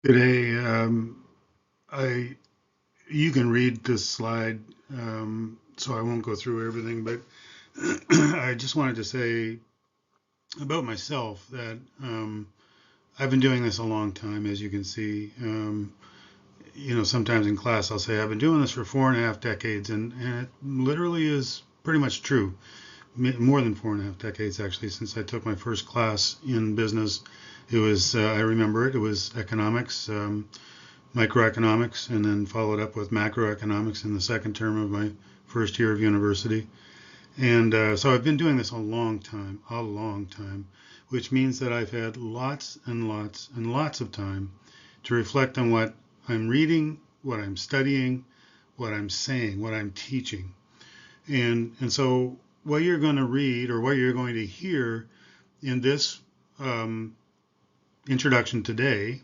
Today, I you can read this slide, so I won't go through everything, but I just wanted to say about myself that I've been doing this a long time, as you can see. Sometimes in class I'll say I've been doing this for 4.5 decades, and it literally is pretty much true. More than 4.5 decades, actually, since I took my first class in business. It was, I remember it, it was economics. Microeconomics, and then followed up with macroeconomics in the second term of my first year of university. And so I've been doing this a long time, which means that I've had lots and lots and lots of time to reflect on what I'm reading, what I'm studying, what I'm saying, what I'm teaching. And so what you're going to read or what you're going to hear in this um, introduction today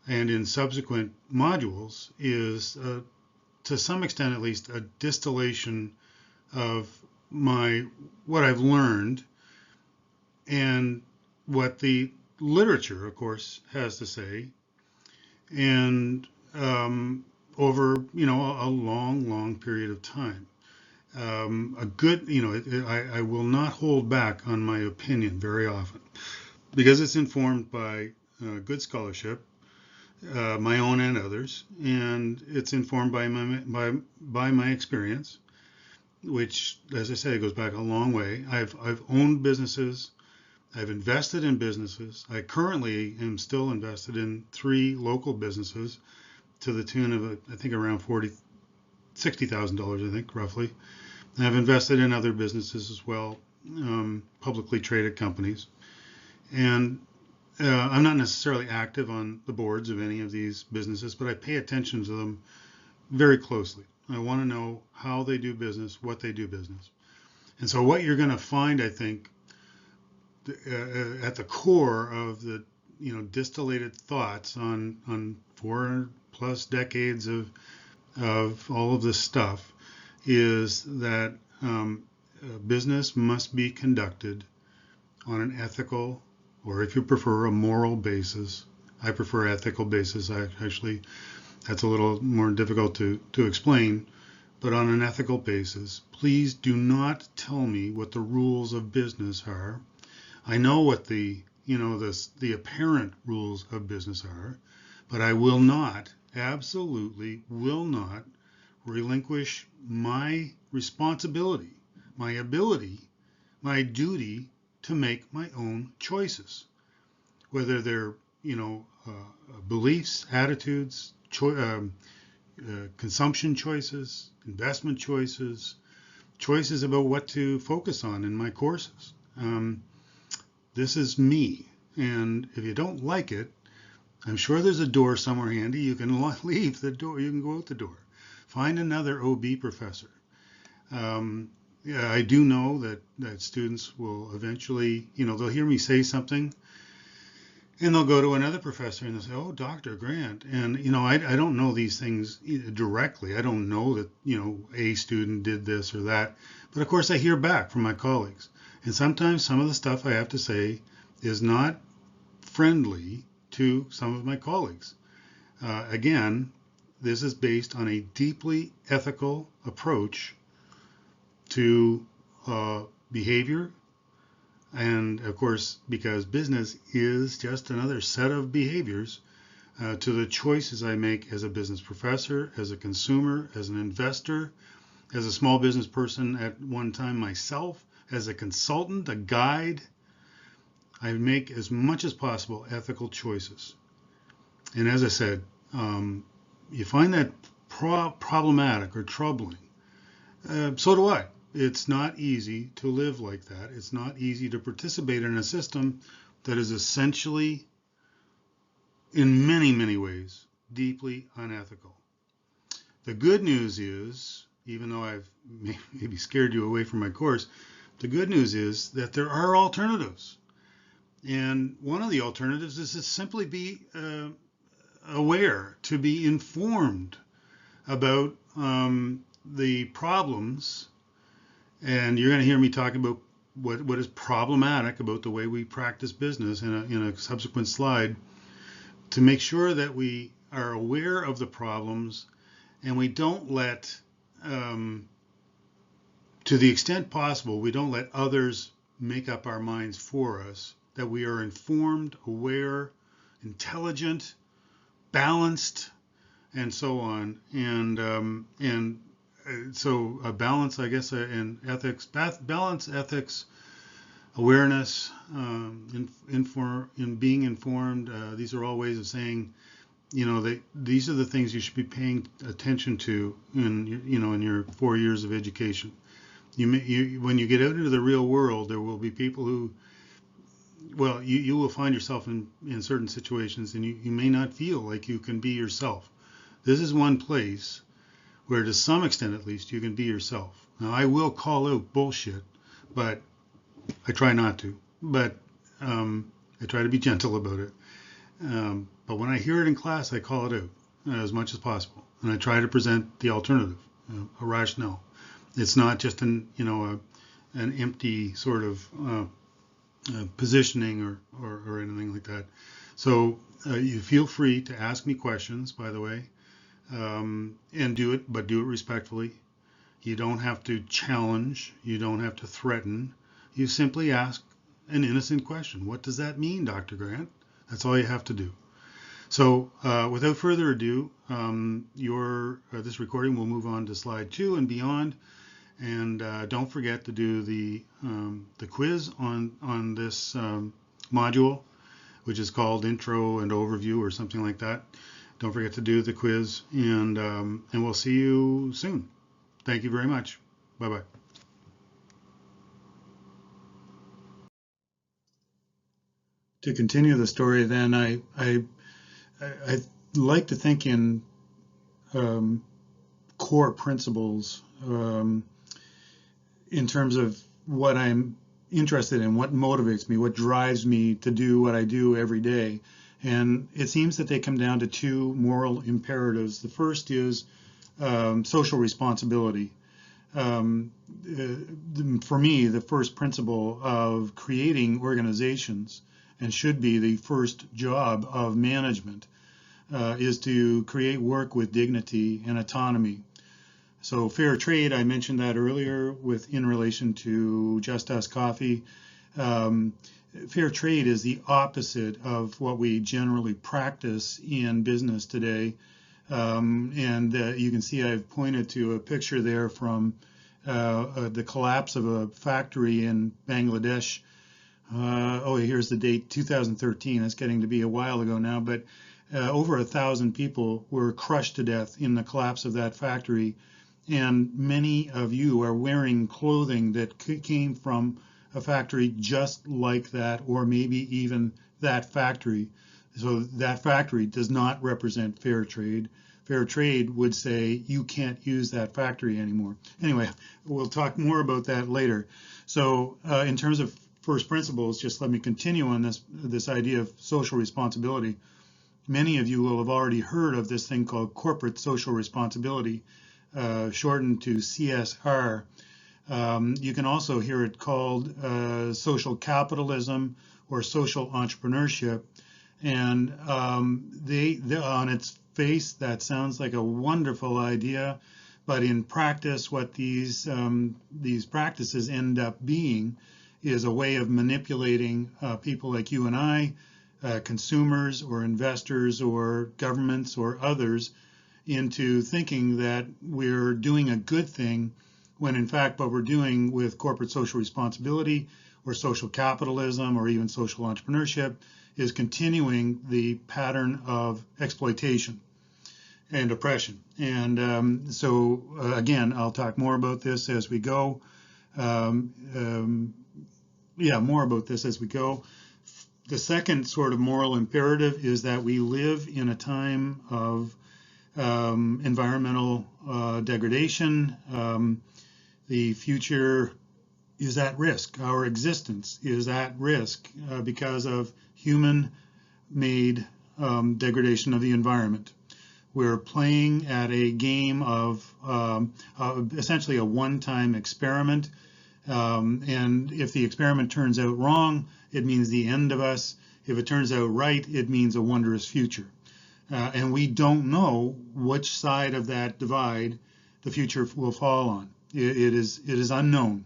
and in subsequent modules is to some extent at least a distillation of my what I've learned and what the literature, of course, has to say, and over a long, long period of time. A good, I will not hold back on my opinion very often because it's informed by good scholarship, my own and others, and it's informed by my experience, which, as I say, goes back a long way. I've owned businesses. I've invested in businesses. I currently am still invested in three local businesses to the tune of I think around $60,000, I think roughly. And I've invested in other businesses as well, publicly traded companies, and I'm not necessarily active on the boards of any of these businesses, but I pay attention to them very closely. I want to know how they do business, what they do business. And so what you're going to find, I think, at the core of the distillated thoughts on 4+ decades of all of this stuff is that business must be conducted on an ethical, or if you prefer, a moral basis. I prefer ethical basis. I actually, that's a little more difficult to explain, but on an ethical basis. Please do not tell me what the rules of business are. I know what the apparent rules of business are, but I will not, absolutely will not relinquish my responsibility, my ability, my duty to make my own choices, whether they're beliefs, attitudes, consumption choices, investment choices, choices about what to focus on in my courses. This is me, and if you don't like it, I'm sure there's a door somewhere handy. You can leave the door. You can go out the door. Find another OB professor. Yeah, I do know that students will eventually, they'll hear me say something and they'll go to another professor and they'll say, "Oh, Dr. Grant." And, I don't know these things directly. I don't know that, a student did this or that. But of course, I hear back from my colleagues. And sometimes some of the stuff I have to say is not friendly to some of my colleagues. Again, this is based on a deeply ethical approach to behavior. And of course, because business is just another set of behaviors, to the choices I make as a business professor, as a consumer, as an investor, as a small business person at one time myself, as a consultant, a guide. I make as much as possible ethical choices. And as I said, you find that problematic or troubling. So do I. It's not easy to live like that. It's not easy to participate in a system that is essentially, in many, many ways, deeply unethical. The good news is, even though I've maybe scared you away from my course, the good news is that there are alternatives. And one of the alternatives is to simply be aware, to be informed about the problems. And you're going to hear me talk about what is problematic about the way we practice business in a subsequent slide. to make sure that we are aware of the problems and we don't let, to the extent possible, we don't let others make up our minds for us, that we are informed, aware, intelligent, balanced, and so on. And so a balance, I guess, in ethics, balance, ethics, awareness, in being informed. These are all ways of saying, these are the things you should be paying attention to in your 4 years of education. When you get out into the real world, there will be people who, well, you will find yourself in certain situations, and you may not feel like you can be yourself. This is one place where, to some extent at least, you can be yourself. Now, I will call out bullshit, but I try not to. But I try to be gentle about it. But when I hear it in class, I call it out as much as possible, and I try to present the alternative, a rationale. It's not just an empty sort of positioning or anything like that. So you feel free to ask me questions, by the way, and do it respectfully. You don't have to challenge. You don't have to threaten. You simply ask an innocent question. What does that mean, Dr. Grant? That's all you have to do. So without further ado, this recording will move on to slide 2 and beyond. And don't forget to do the quiz on this module, which is called Intro and Overview or something like that. Don't forget to do the quiz, and we'll see you soon. Thank you very much. Bye-bye. To continue the story, then, I like to think in core principles in terms of what I'm interested in, what motivates me, what drives me to do what I do every day. And it seems that they come down to 2 moral imperatives. The first is social responsibility. For me, the first principle of creating organizations, and should be the first job of management, is to create work with dignity and autonomy. So fair trade, I mentioned that earlier in relation to Just Us Coffee. Fair trade is the opposite of what we generally practice in business today. And you can see I've pointed to a picture there from the collapse of a factory in Bangladesh. Here's the date, 2013. It's getting to be a while ago now, but over 1,000 people were crushed to death in the collapse of that factory. And many of you are wearing clothing that came from a factory just like that, or maybe even that factory. So that factory does not represent fair trade. Fair trade would say you can't use that factory anymore. Anyway, we'll talk more about that later. So in terms of first principles, just let me continue on this idea of social responsibility. Many of you will have already heard of this thing called corporate social responsibility, shortened to CSR. You can also hear it called social capitalism or social entrepreneurship. And on its face, that sounds like a wonderful idea, but in practice, what these practices end up being is a way of manipulating people like you and I, consumers or investors or governments or others, into thinking that we're doing a good thing, when in fact what we're doing with corporate social responsibility or social capitalism or even social entrepreneurship is continuing the pattern of exploitation and oppression. And so again, I'll talk more about this as we go. More about this as we go. The second sort of moral imperative is that we live in a time of environmental degradation. The future is at risk. Our existence is at risk because of human-made degradation of the environment. We're playing at a game of essentially a one-time experiment. And if the experiment turns out wrong, it means the end of us. If it turns out right, it means a wondrous future. And we don't know which side of that divide the future will fall on. It is unknown.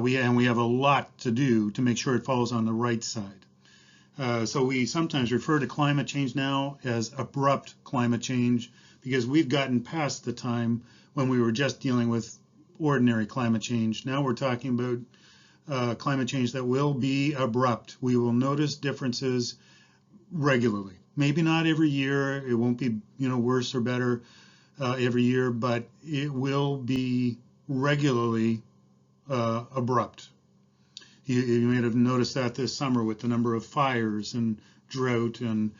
We have a lot to do to make sure it falls on the right side. So we sometimes refer to climate change now as abrupt climate change because we've gotten past the time when we were just dealing with ordinary climate change. Now we're talking about climate change that will be abrupt. We will notice differences regularly. Maybe not every year. It won't be, worse or better every year, but it will be regularly abrupt. You may have noticed that this summer with the number of fires and drought and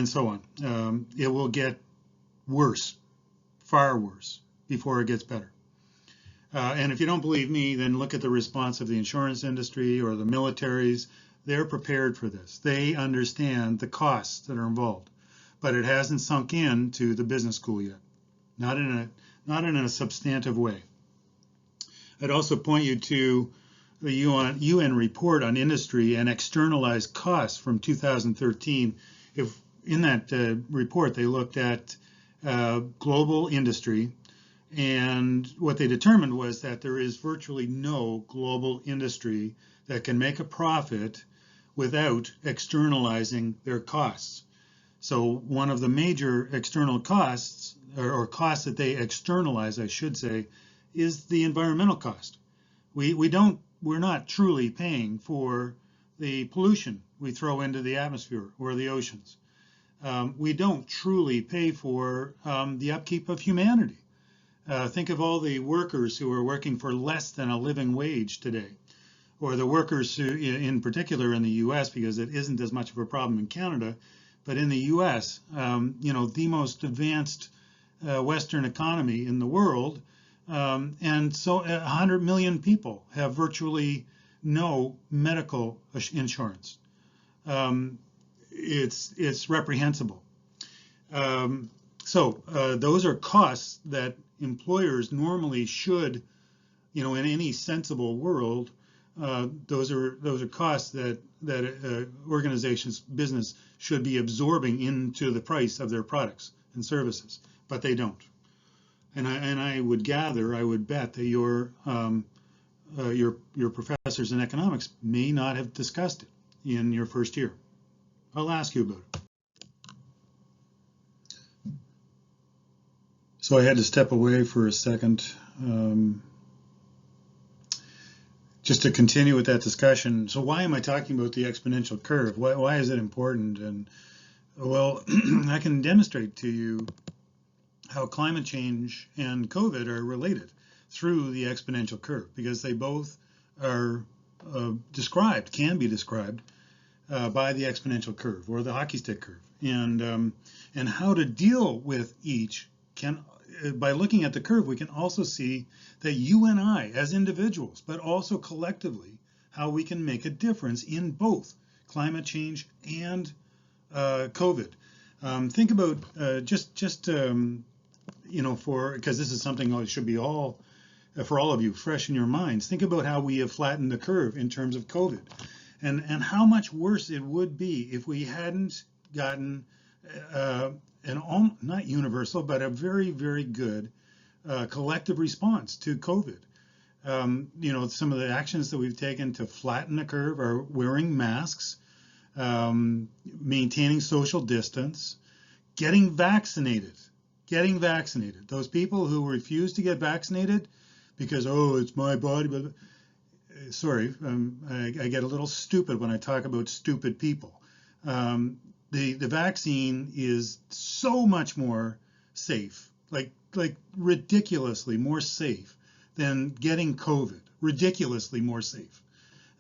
so on. It will get worse, far worse, before it gets better. And if you don't believe me, then look at the response of the insurance industry or the militaries. They're prepared for this. They understand the costs that are involved, but it hasn't sunk into the business school yet, not in a substantive way. I'd also point you to the UN report on industry and externalized costs from 2013. If in that report they looked at global industry, and what they determined was that there is virtually no global industry that can make a profit without externalizing their costs. So one of the major external costs, or costs that they externalize, I should say, is the environmental cost. We're not truly paying for the pollution we throw into the atmosphere or the oceans. We don't truly pay for the upkeep of humanity. Think of all the workers who are working for less than a living wage today, or the workers who, in particular in the U.S., because it isn't as much of a problem in Canada, but in the U.S., the most advanced Western economy in the world, and so 100 million people have virtually no medical insurance. It's reprehensible. So those are costs that employers normally should, in any sensible world, those are costs that organizations, business should be absorbing into the price of their products and services, but they don't. And I would bet that your professors in economics may not have discussed it in your first year. I'll ask you about it. So I had to step away for a second just to continue with that discussion. So why am I talking about the exponential curve? Why is it important? And well, I can demonstrate to you how climate change and COVID are related through the exponential curve, because they both are can be described by the exponential curve or the hockey stick curve. And how to deal with each by looking at the curve, we can also see that you and I as individuals, but also collectively, how we can make a difference in both climate change and COVID. Think about because this is something that should be for all of you fresh in your minds. Think about how we have flattened the curve in terms of COVID, and how much worse it would be if we hadn't gotten not universal, but a very, very good collective response to COVID. Some of the actions that we've taken to flatten the curve are wearing masks, maintaining social distance, getting vaccinated. Those people who refuse to get vaccinated because, it's my body, but sorry, I get a little stupid when I talk about stupid people. The vaccine is so much more safe, like ridiculously more safe than getting COVID, ridiculously more safe.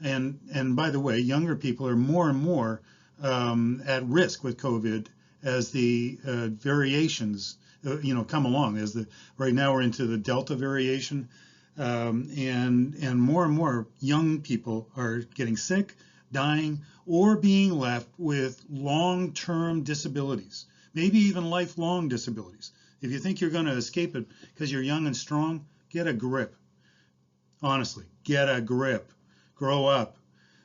And by the way, younger people are more and more at risk with COVID as the variations come along. Right now we're into the Delta variation, and more young people are getting sick, dying, or being left with long-term disabilities, maybe even lifelong disabilities. If you think you're going to escape it because you're young and strong, get a grip. Honestly, get a grip. Grow up.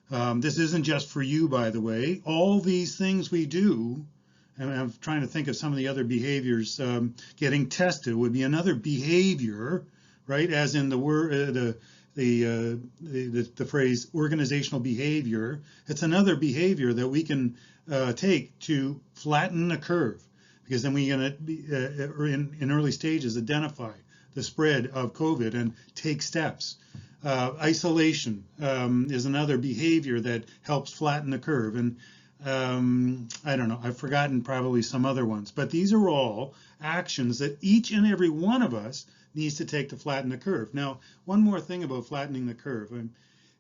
This isn't just for you, by the way. All these things we do, and I'm trying to think of some of the other behaviors. Getting tested would be another behavior, right? As in the word, the phrase organizational behavior. It's another behavior that we can take to flatten the curve, because then we're going to be in early stages identify the spread of COVID and take steps. Isolation is another behavior that helps flatten the curve. And I don't know, I've forgotten probably some other ones, but these are all actions that each and every one of us needs to take to flatten the curve. Now, one more thing about flattening the curve,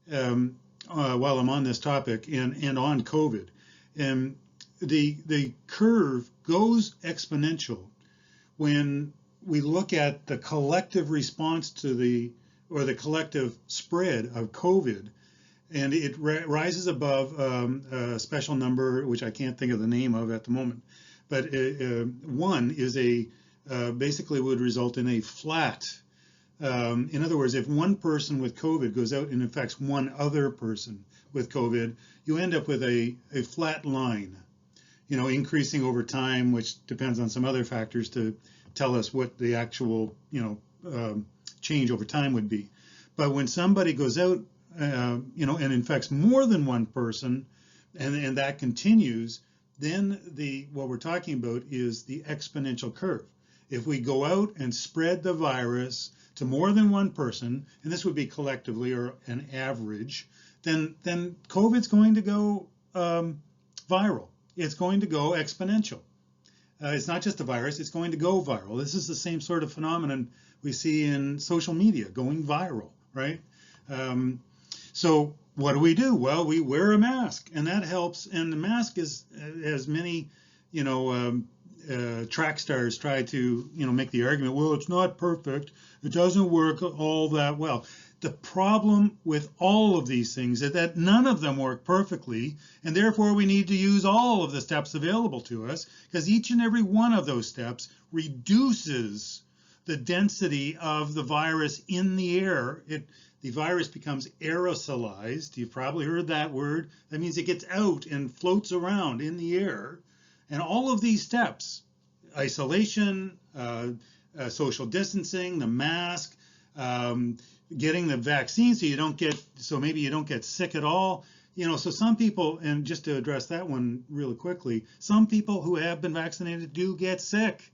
while I'm on this topic and on COVID, the curve goes exponential when we look at the collective response to the collective spread of COVID, and it rises above a special number, which I can't think of the name of at the moment. But one is basically would result in a flat. In other words, if one person with COVID goes out and infects one other person with COVID, you end up with a flat line, increasing over time, which depends on some other factors to tell us what the actual, change over time would be. But when somebody goes out, and infects more than one person, and that continues, then what we're talking about is the exponential curve. If we go out and spread the virus to more than one person, and this would be collectively or an average, then COVID's going to go viral. It's going to go exponential. It's not just a virus, it's going to go viral. This is the same sort of phenomenon we see in social media, going viral, right? So what do? Well, we wear a mask, and that helps. And the mask is, as many, track stars try to, make the argument, well, it's not perfect. It doesn't work all that well. The problem with all of these things is that none of them work perfectly, and therefore we need to use all of the steps available to us, because each and every one of those steps reduces the density of the virus in the air. The virus becomes aerosolized. You've probably heard that word. That means it gets out and floats around in the air. And all of these steps, isolation, social distancing, the mask, getting the vaccine so maybe you don't get sick at all. So some people, and just to address that one really quickly, some people who have been vaccinated do get sick,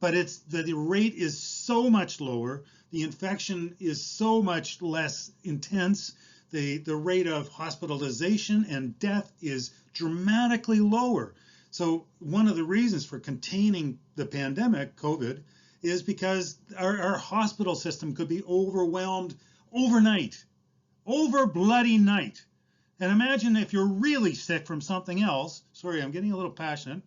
but the rate is so much lower. The infection is so much less intense. The rate of hospitalization and death is dramatically lower. So one of the reasons for containing the pandemic, COVID, is because our hospital system could be overwhelmed overnight, over bloody night. And imagine if you're really sick from something else. Sorry, I'm getting a little passionate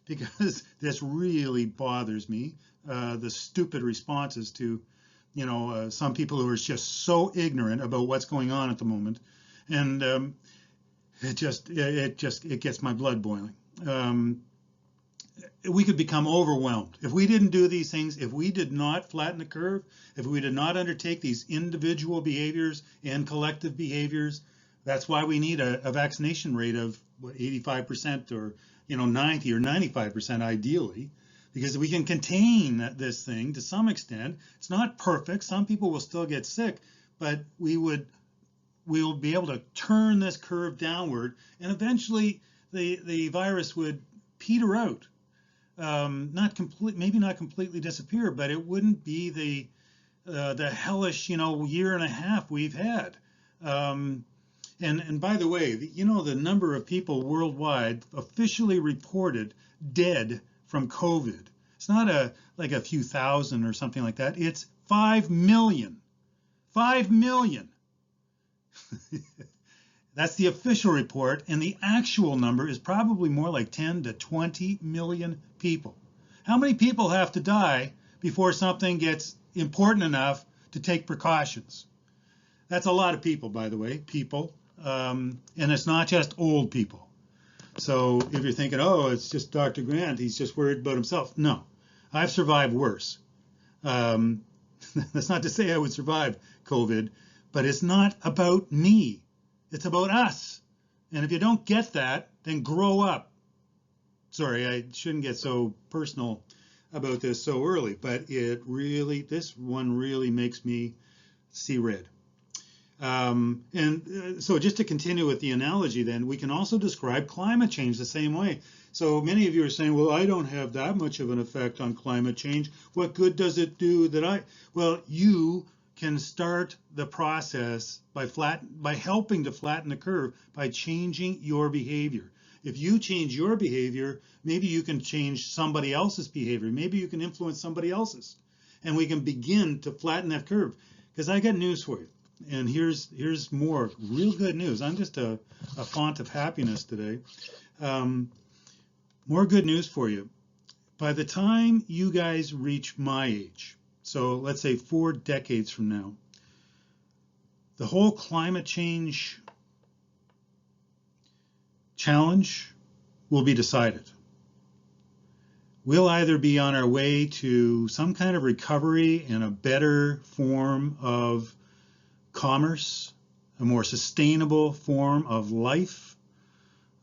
because this really bothers me. The stupid responses to, some people who are just so ignorant about what's going on at the moment, and it gets my blood boiling. We could become overwhelmed if we didn't do these things, if we did not flatten the curve, if we did not undertake these individual behaviors and collective behaviors. That's why we need a vaccination rate of 85% or 90 or 95% ideally, because we can contain this thing to some extent. It's not perfect. Some people will still get sick, but we will be able to turn this curve downward, and eventually the virus would peter out. Maybe not completely disappear, but it wouldn't be the hellish, year and a half we've had. And by the way, the number of people worldwide officially reported dead from COVID. It's not like a few thousand or something like that. It's 5 million. 5 million. That's the official report, and the actual number is probably more like 10 to 20 million people. How many people have to die before something gets important enough to take precautions? That's a lot of people, by the way, and it's not just old people. So if you're thinking, oh, it's just Dr. Grant, he's just worried about himself. No, I've survived worse. That's not to say I would survive COVID, but it's not about me. It's about us. And if you don't get that, then grow up. Sorry, I shouldn't get so personal about this so early, but this one really makes me see red. So just to continue with the analogy, then we can also describe climate change the same way. So many of you are saying, well, I don't have that much of an effect on climate change. What good does it do well, you can start the process by helping to flatten the curve by changing your behavior. If you change your behavior, maybe you can change somebody else's behavior. Maybe you can influence somebody else's. And we can begin to flatten that curve. Because I got news for you. And here's more real good news. I'm just a font of happiness today. More good news for you. By the time you guys reach my age, so let's say 4 decades from now, the whole climate change challenge will be decided. We'll either be on our way to some kind of recovery and a better form of commerce, a more sustainable form of life,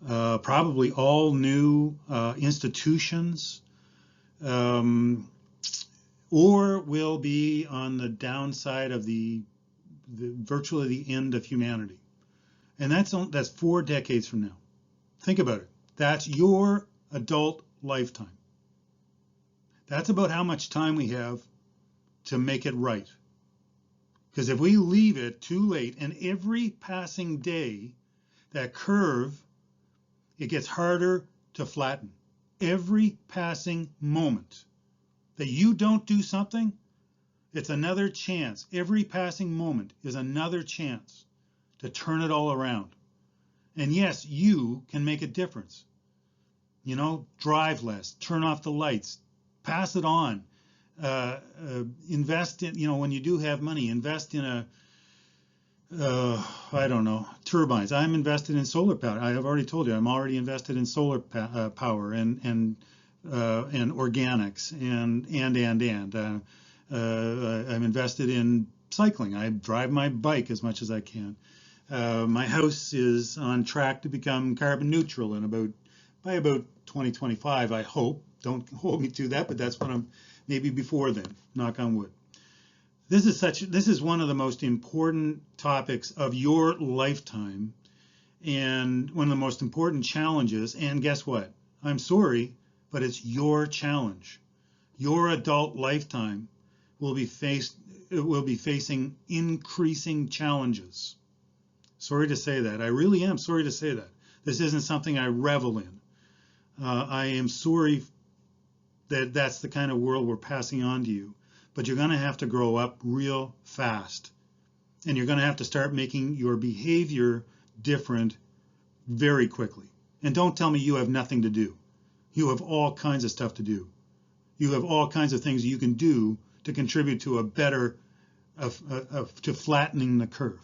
probably all new institutions, or we'll be on the downside of the virtually the end of humanity. And that's 4 decades from now. Think about it. That's your adult lifetime. That's about how much time we have to make it right. Because if we leave it too late, and every passing day, that curve, it gets harder to flatten. Every passing moment that you don't do something, it's another chance. Every passing moment is another chance to turn it all around. And yes, you can make a difference. You know, drive less, turn off the lights, pass it on. Invest in, when you do have money, invest in I don't know, turbines. I'm invested in solar power. I have already told you, I'm already invested in solar power and organics and I'm invested in cycling. I drive my bike as much as I can. My house is on track to become carbon neutral by about 2025, I hope. Don't hold me to that, but that's what I'm, maybe before then, knock on wood. This is one of the most important topics of your lifetime and one of the most important challenges. And guess what? I'm sorry, but it's your challenge. Your adult lifetime will be facing increasing challenges. Sorry to say that. I really am sorry to say that. This isn't something I revel in. I am sorry that that's the kind of world we're passing on to you. But you're going to have to grow up real fast. And you're going to have to start making your behavior different very quickly. And don't tell me you have nothing to do. You have all kinds of stuff to do. You have all kinds of things you can do to contribute to a better, to flattening the curve.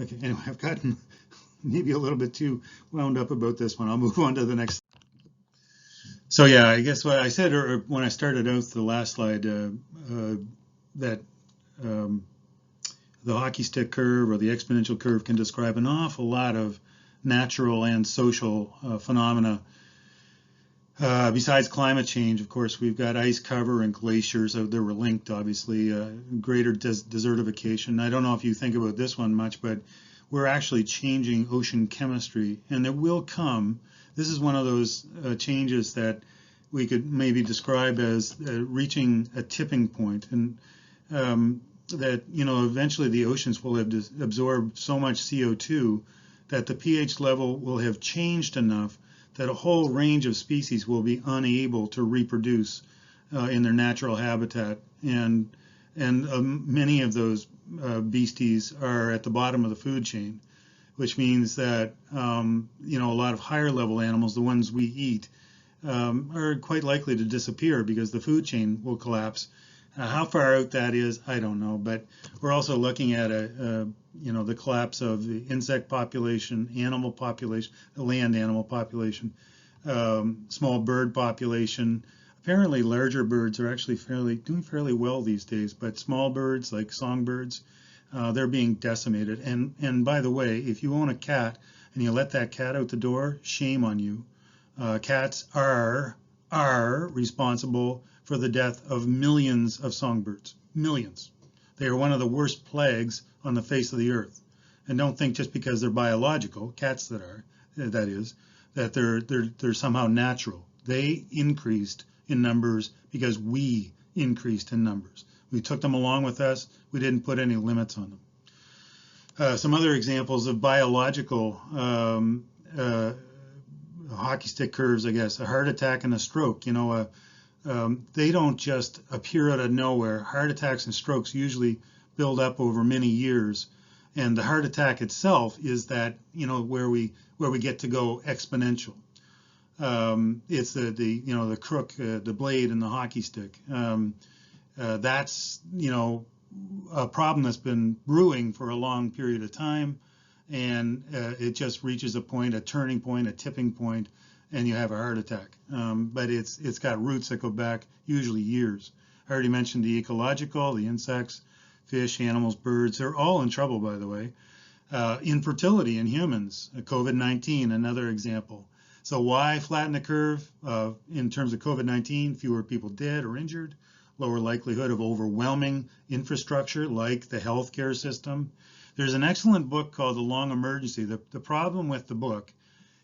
Okay, anyway, I've gotten maybe a little bit too wound up about this one. I'll move on to the next. So yeah, I guess what I said when I started out the last slide, that the hockey stick curve or the exponential curve can describe an awful lot of natural and social phenomena. Besides climate change, of course, we've got ice cover and glaciers. They were linked, obviously. Greater desertification. I don't know if you think about this one much, but we're actually changing ocean chemistry, and it will come. This is one of those changes that we could maybe describe as reaching a tipping point, and that eventually the oceans will have absorbed so much CO2 that the pH level will have changed enough that a whole range of species will be unable to reproduce in their natural habitat, and many of those beasties are at the bottom of the food chain, which means that a lot of higher level animals, the ones we eat, are quite likely to disappear because the food chain will collapse. How far out that is, I don't know, but we're also looking at the collapse of the insect population, animal population, the land animal population, small bird population. Apparently larger birds are actually doing fairly well these days, but small birds like songbirds, they're being decimated. And by the way, if you own a cat and you let that cat out the door, shame on you. Cats are responsible for the death of millions of songbirds. Millions. They are one of the worst plagues on the face of the earth. And don't think just because they're biological, cats that they're somehow natural. They increased in numbers because we increased in numbers. We took them along with us. We didn't put any limits on them. Some other examples of biological hockey stick curves, I guess. A heart attack and a stroke. They don't just appear out of nowhere. Heart attacks and strokes usually build up over many years, and the heart attack itself is that where we get to go exponential. It's the crook, the blade in the hockey stick. That's a problem that's been brewing for a long period of time, and it just reaches a turning point, a tipping point, and you have a heart attack. But it's got roots that go back usually years. I already mentioned the ecological, the insects, fish, animals, birds. They're all in trouble, by the way. Infertility in humans, COVID-19, another example. So why flatten the curve? In terms of COVID-19, fewer people dead or injured, lower likelihood of overwhelming infrastructure like the healthcare system. There's an excellent book called The Long Emergency. The problem with the book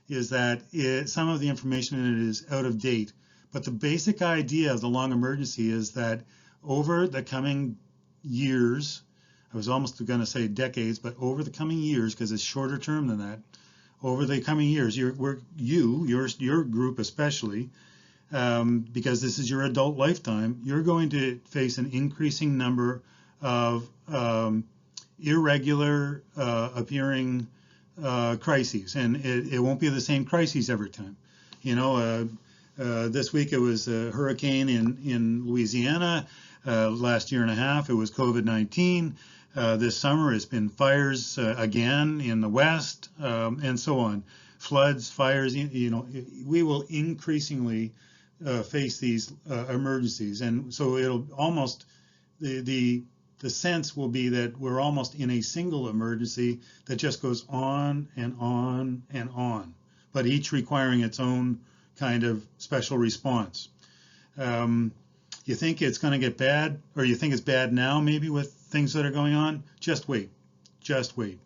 is that some of the information in it is out of date, but the basic idea of the long emergency is that over the coming years, I was almost going to say decades, but over the coming years, because it's shorter term than that, over the coming years, your group especially, because this is your adult lifetime, you're going to face an increasing number of irregular appearing crises, and it won't be the same crises every time. This week it was a hurricane in Louisiana. Last year and a half it was COVID-19. This summer it's been fires again in the West, and so on. Floods, fires. We will increasingly face these emergencies, and so it'll almost the sense will be that we're almost in a single emergency that just goes on and on and on, but each requiring its own kind of special response. You think it's going to get bad, or you think it's bad now maybe with things that are going on? Just wait. Just wait.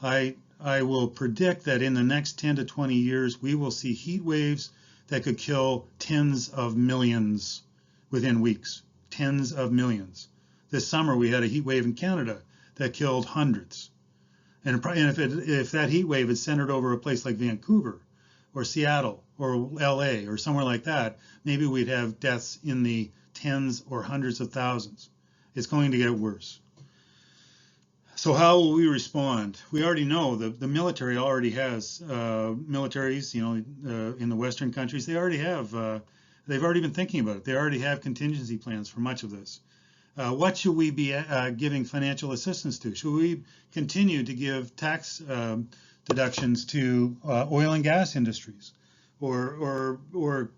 I will predict that in the next 10 to 20 years, we will see heat waves that could kill tens of millions within weeks. Tens of millions. This summer we had a heat wave in Canada that killed hundreds. And if that heat wave is centered over a place like Vancouver or Seattle or LA or somewhere like that, maybe we'd have deaths in the tens or hundreds of thousands. It's going to get worse. So how will we respond? We already know the military already has militaries, in the Western countries. They already have, they've already been thinking about it. They already have contingency plans for much of this. What should we be giving financial assistance to? Should we continue to give tax deductions to oil and gas industries, or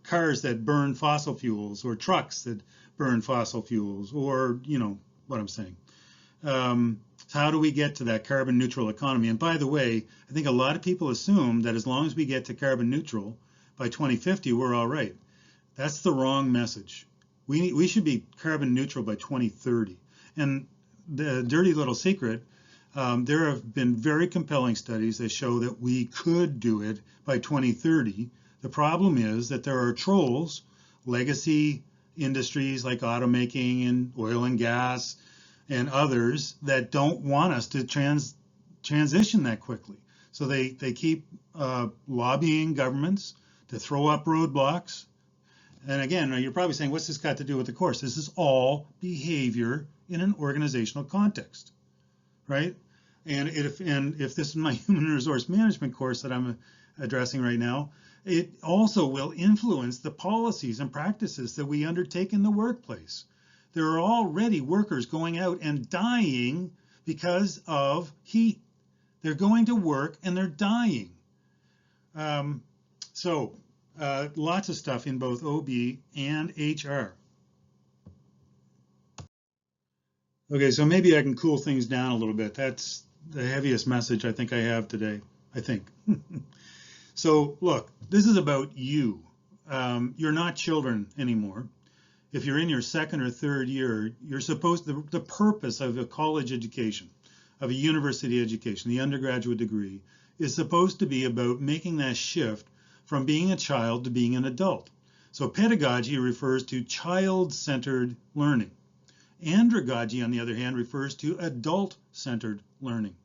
cars that burn fossil fuels, or trucks that burn fossil fuels, or what I'm saying? How do we get to that carbon neutral economy? And by the way, I think a lot of people assume that as long as we get to carbon neutral by 2050, we're all right. That's the wrong message. We should be carbon neutral by 2030. And the dirty little secret, there have been very compelling studies that show that we could do it by 2030. The problem is that there are trolls, legacy industries like automaking and oil and gas and others that don't want us to transition that quickly. So they keep lobbying governments to throw up roadblocks. And again, you're probably saying, what's this got to do with the course? This is all behavior in an organizational context, right? And if this is my human resource management course that I'm addressing right now, it also will influence the policies and practices that we undertake in the workplace. There are already workers going out and dying because of heat. They're going to work and they're dying. Lots of stuff in both OB and HR. Okay, so maybe I can cool things down a little bit. That's the heaviest message I think I have today. I think. So look, this is about you. You're not children anymore. If you're in your second or third year, you're supposed to, the purpose of a college education, of a university education, the undergraduate degree, is supposed to be about making that shift from being a child to being an adult. So pedagogy refers to child-centered learning. Andragogy, on the other hand, refers to adult-centered learning.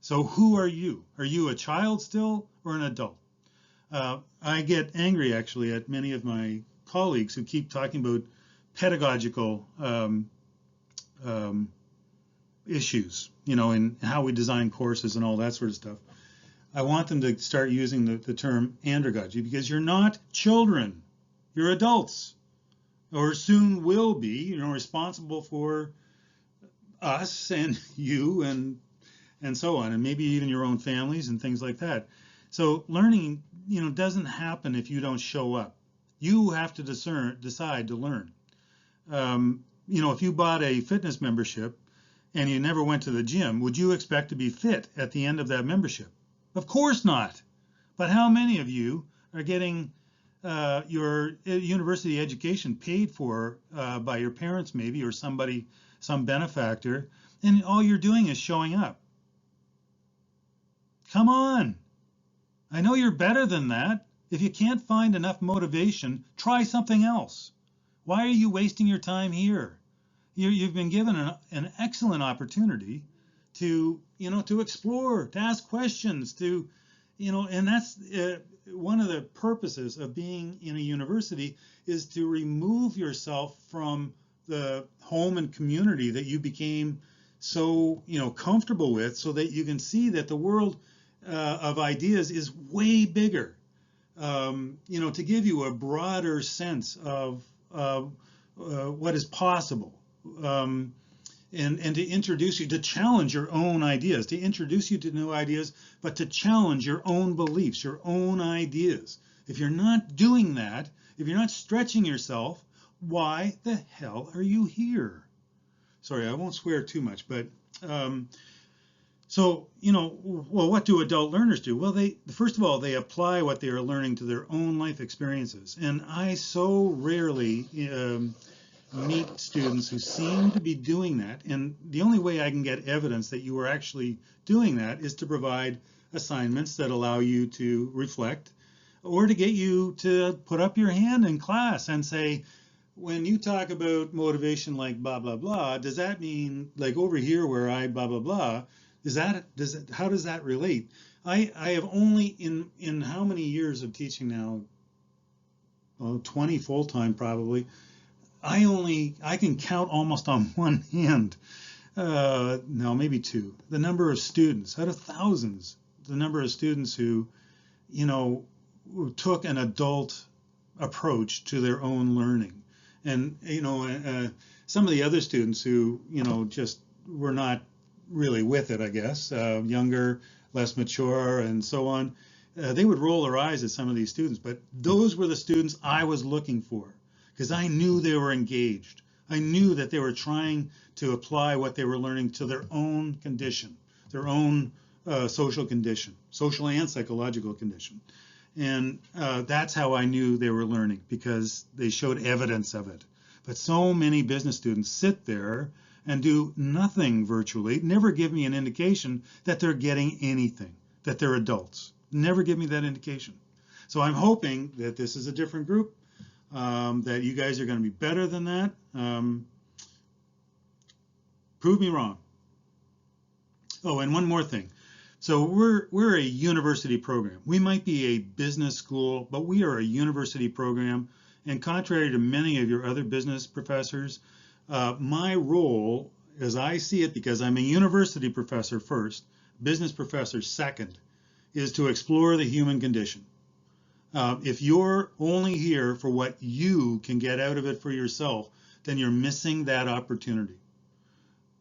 So who are you? Are you a child still or an adult? I get angry actually at many of my colleagues who keep talking about pedagogical issues, in how we design courses and all that sort of stuff. I want them to start using the term andragogy, because you're not children, you're adults, or soon will be, responsible for us and you and so on, and maybe even your own families and things like that. So learning, doesn't happen if you don't show up. You have to decide to learn. If you bought a fitness membership and you never went to the gym, would you expect to be fit at the end of that membership? Of course not. But how many of you are getting your university education paid for by your parents maybe, or somebody, some benefactor, and all you're doing is showing up? Come on. I know you're better than that. If you can't find enough motivation, try something else. Why are you wasting your time here? You've been given an excellent opportunity to, to explore, to ask questions, and that's one of the purposes of being in a university, is to remove yourself from the home and community that you became so, comfortable with, so that you can see that the world of ideas is way bigger. To give you a broader sense of what is possible, and to introduce you, to challenge your own ideas, to introduce you to new ideas, but to challenge your own beliefs, your own ideas. If you're not doing that, if you're not stretching yourself, why the hell are you here? Sorry, I won't swear too much, but so, well, what do adult learners do? Well, first of all, they apply what they are learning to their own life experiences. And I so rarely meet students who seem to be doing that. And the only way I can get evidence that you are actually doing that is to provide assignments that allow you to reflect, or to get you to put up your hand in class and say, when you talk about motivation like blah, blah, blah, does that mean, like over here where I blah, blah, blah, how does that relate? I have only, in how many years of teaching now, 20 full-time probably, I can count almost on one hand, no, maybe two, the number of students out of thousands, the number of students who, took an adult approach to their own learning. And, some of the other students who, just were not really with it, I guess, younger, less mature, and so on, they would roll their eyes at some of these students. But those were the students I was looking for, because I knew they were engaged. I knew that they were trying to apply what they were learning to their own condition, their own social condition, social and psychological condition. And that's how I knew they were learning, because they showed evidence of it. But so many business students sit there and do nothing virtually, never give me an indication that they're getting anything, that they're adults. Never give me that indication. So I'm hoping that this is a different group, that you guys are going to be better than that. Prove me wrong. Oh, and one more thing. So we're a university program. We might be a business school, but we are a university program. And contrary to many of your other business professors, my role, as I see it, because I'm a university professor first, business professor second, is to explore the human condition. If you're only here for what you can get out of it for yourself, then you're missing that opportunity.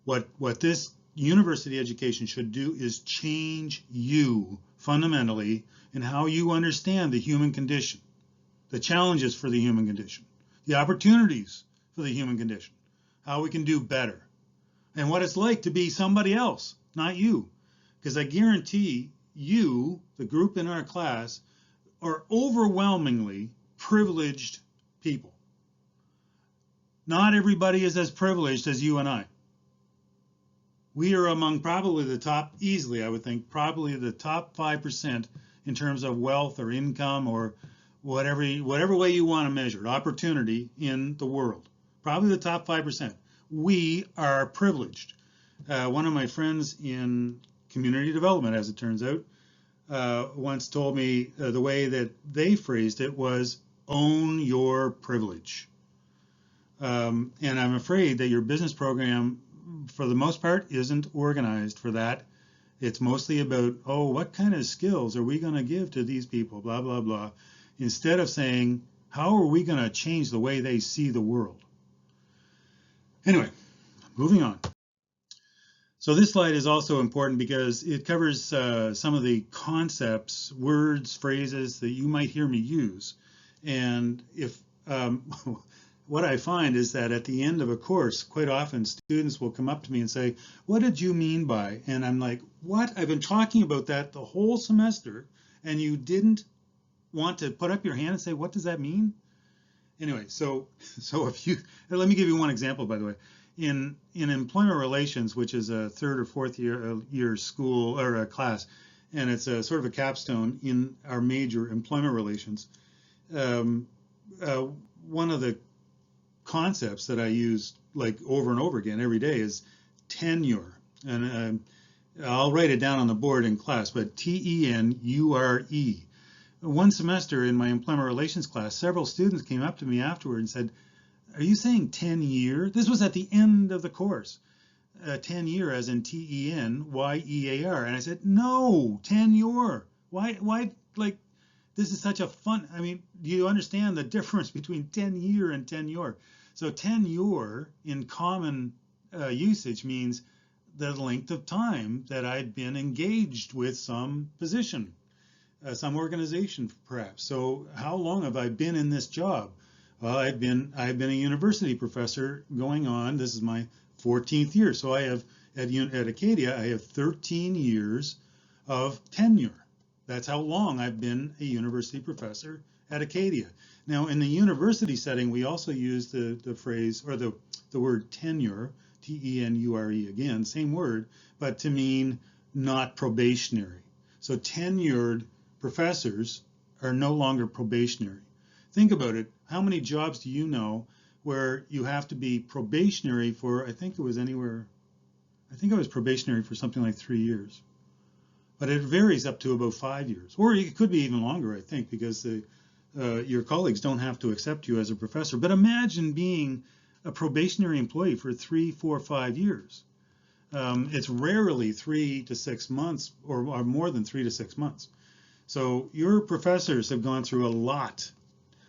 What this university education should do is change you fundamentally in how you understand the human condition, the challenges for the human condition, the opportunities for the human condition, how we can do better, and what it's like to be somebody else, not you. Because I guarantee you, the group in our class, are overwhelmingly privileged people. Not everybody is as privileged as you and I. We are among probably the top, easily I would think, probably the top 5% in terms of wealth or income or whatever way you want to measure it, opportunity in the world. Probably the top 5%. We are privileged. One of my friends in community development, as it turns out, once told me the way that they phrased it was own your privilege. And I'm afraid that your business program, for the most part, isn't organized for that. It's mostly about, oh, what kind of skills are we going to give to these people, blah, blah, blah, instead of saying, how are we going to change the way they see the world? Anyway, moving on. So this slide is also important because it covers some of the concepts, words, phrases that you might hear me use. And if what I find is that at the end of a course, quite often students will come up to me and say, what did you mean by? And I'm like, what? I've been talking about that the whole semester, and you didn't want to put up your hand and say, what does that mean? Anyway, so if you, let me give you one example, by the way. In employment relations, which is a third or fourth year school or a class, and it's a sort of a capstone in our major employment relations, one of the concepts that I use like over and over again every day is tenure. And I'll write it down on the board in class, but T-E-N-U-R-E. One semester in my employment relations class, several students came up to me afterward and said, are you saying 10-year? This was at the end of the course. 10-year as in T-E-N-Y-E-A-R. And I said, no, tenure. Why, like, this is such a fun, I mean, do you understand the difference between 10-year and tenure? So tenure in common usage means the length of time that I'd been engaged with some position, some organization perhaps. So how long have I been in this job? Well, I've been a university professor going on, this is my 14th year. So I have, at Acadia, I have 13 years of tenure. That's how long I've been a university professor at Acadia. Now, in the university setting, we also use the phrase, or the word tenure, T-E-N-U-R-E, again, same word, but to mean not probationary. So tenured professors are no longer probationary. Think about it. How many jobs do you know where you have to be probationary for, I think it was probationary for something like 3 years. But it varies up to about 5 years. Or it could be even longer, I think, because your colleagues don't have to accept you as a professor. But imagine being a probationary employee for 3, 4, 5 years. It's rarely 3 to 6 months or more than 3 to 6 months. So your professors have gone through a lot.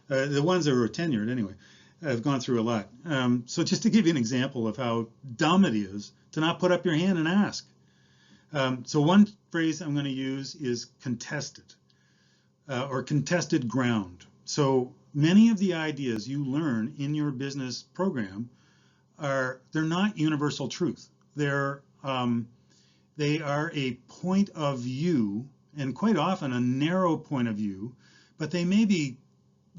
The ones that were tenured, anyway, have gone through a lot. So just to give you an example of how dumb it is to not put up your hand and ask. So one phrase I'm going to use is contested or contested ground. So many of the ideas you learn in your business program they're not universal truth. They are a point of view, and quite often a narrow point of view, but they may be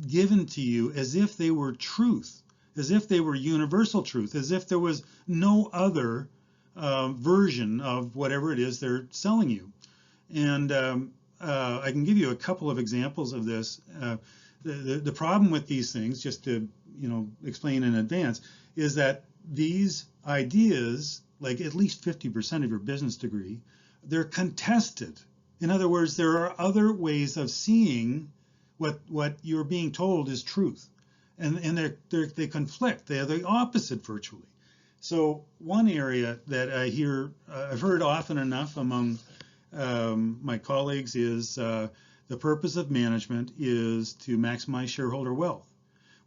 given to you as if they were truth, as if they were universal truth, as if there was no other version of whatever it is they're selling you. And I can give you a couple of examples of this. The problem with these things, just to explain in advance, is that these ideas, like at least 50% of your business degree, they're contested. In other words, there are other ways of seeing what you're being told is truth, and they conflict. They are the opposite virtually. So one area that I've heard often enough among my colleagues is the purpose of management is to maximize shareholder wealth.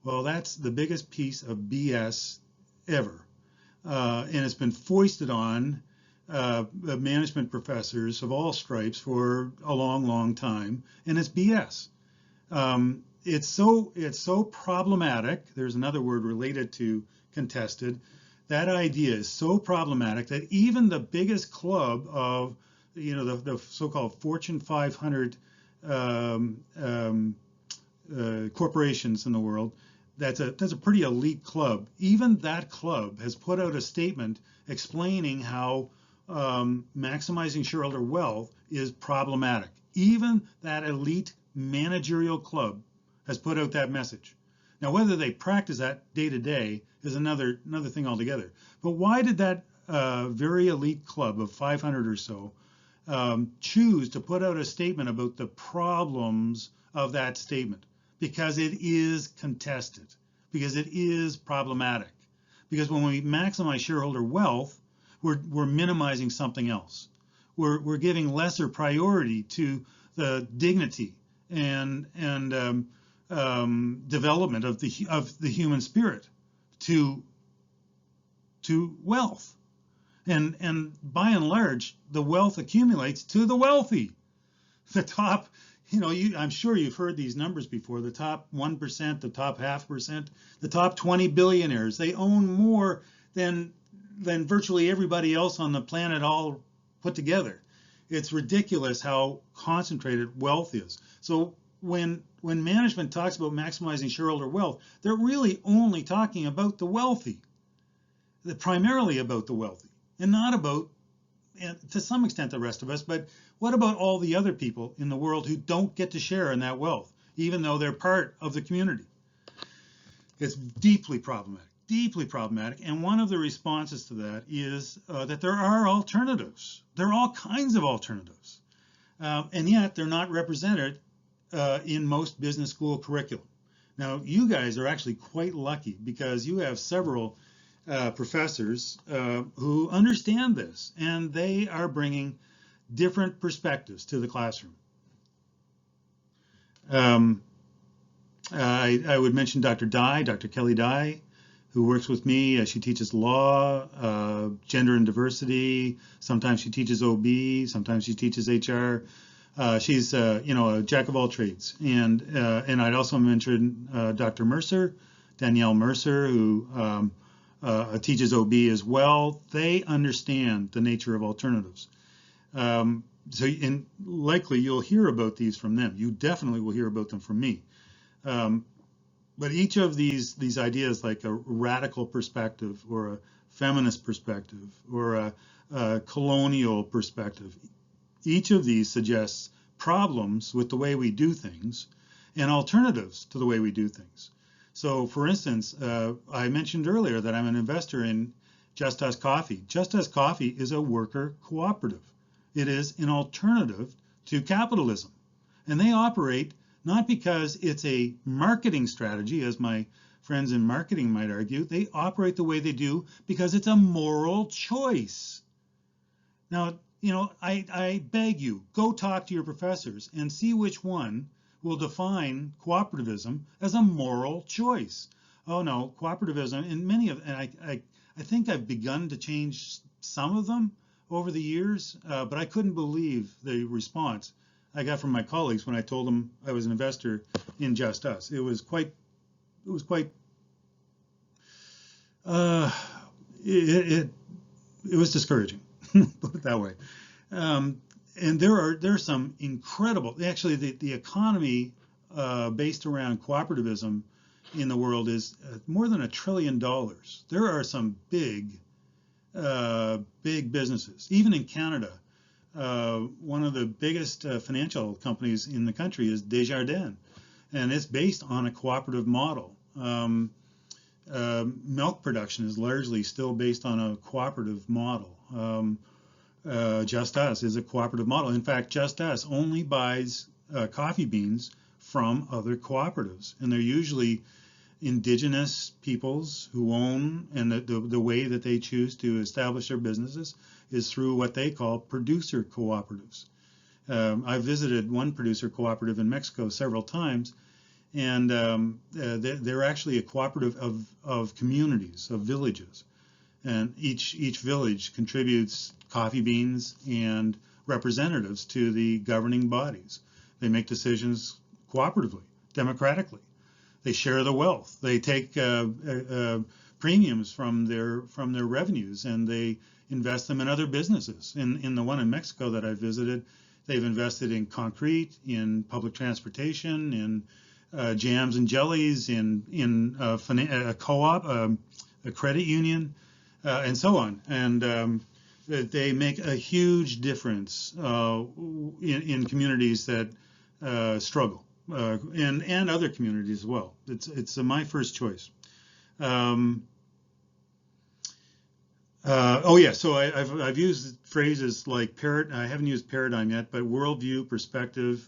Well, that's the biggest piece of BS ever, and it's been foisted on management professors of all stripes for a long, long time, and it's BS. It's so problematic. There's another word related to contested. That idea is so problematic that even the biggest club of the so-called Fortune 500 corporations in the world. That's a pretty elite club. Even that club has put out a statement explaining how maximizing shareholder wealth is problematic. Even that elite managerial club has put out that message. Now, whether they practice that day to day is another thing altogether. But why did that very elite club of 500 or so choose to put out a statement about the problems of that statement? Because it is contested, because it is problematic. Because when we maximize shareholder wealth, we're minimizing something else. We're giving lesser priority to the dignity and development of the human spirit to wealth. And by and large, the wealth accumulates to the wealthy. The top, I'm sure you've heard these numbers before. The top 1%, the top 0.5%, the top 20 billionaires, they own more than virtually everybody else on the planet all put together. It's ridiculous how concentrated wealth is. So when management talks about maximizing shareholder wealth, they're really only talking about the wealthy. They're primarily about the wealthy, and not about, and to some extent, the rest of us. But what about all the other people in the world who don't get to share in that wealth, even though they're part of the community? It's deeply problematic, deeply problematic. And one of the responses to that is that there are alternatives. There are all kinds of alternatives. And yet they're not represented in most business school curriculum. Now, you guys are actually quite lucky because you have several professors who understand this, and they are bringing different perspectives to the classroom. I would mention Dr. Kelly Dye, who works with me. She teaches law, gender and diversity. Sometimes she teaches OB. Sometimes she teaches HR. She's a jack of all trades. And I'd also mention Dr. Mercer, Danielle Mercer, who teaches OB as well. They understand the nature of alternatives. And likely you'll hear about these from them. You definitely will hear about them from me. But each of these ideas, like a radical perspective or a feminist perspective or a colonial perspective, each of these suggests problems with the way we do things and alternatives to the way we do things. So, for instance, I mentioned earlier that I'm an investor in Just Us Coffee. Just Us Coffee is a worker cooperative. It is an alternative to capitalism. And they operate not because it's a marketing strategy, as my friends in marketing might argue. They operate the way they do because it's a moral choice. Now, I beg you, go talk to your professors and see which one will define cooperativism as a moral choice. Oh no, cooperativism, and I think I've begun to change some of them over the years, but I couldn't believe the response I got from my colleagues when I told them I was an investor in Just Us. It was quite it was discouraging, put it that way. And there are some incredible, actually the economy based around cooperativism in the world is more than $1 trillion. There are some big businesses, even in Canada. One of the biggest financial companies in the country is Desjardins, and it's based on a cooperative model. Milk production is largely still based on a cooperative model. Just Us is a cooperative model. In fact, Just Us only buys coffee beans from other cooperatives, and they're usually indigenous peoples who own, and the way that they choose to establish their businesses is through what they call producer cooperatives. I've visited one producer cooperative in Mexico several times, and they're actually a cooperative of communities, of villages, and each village contributes coffee beans and representatives to the governing bodies. They make decisions cooperatively, democratically. They share the wealth. They take premiums from their revenues, and they invest them in other businesses. In the one in Mexico that I visited, they've invested in concrete, in public transportation, in jams and jellies, in a co-op, a credit union, and so on. And they make a huge difference in communities that struggle, and other communities as well. It's my first choice. Oh yeah, so I've used phrases like I haven't used paradigm yet, but worldview, perspective.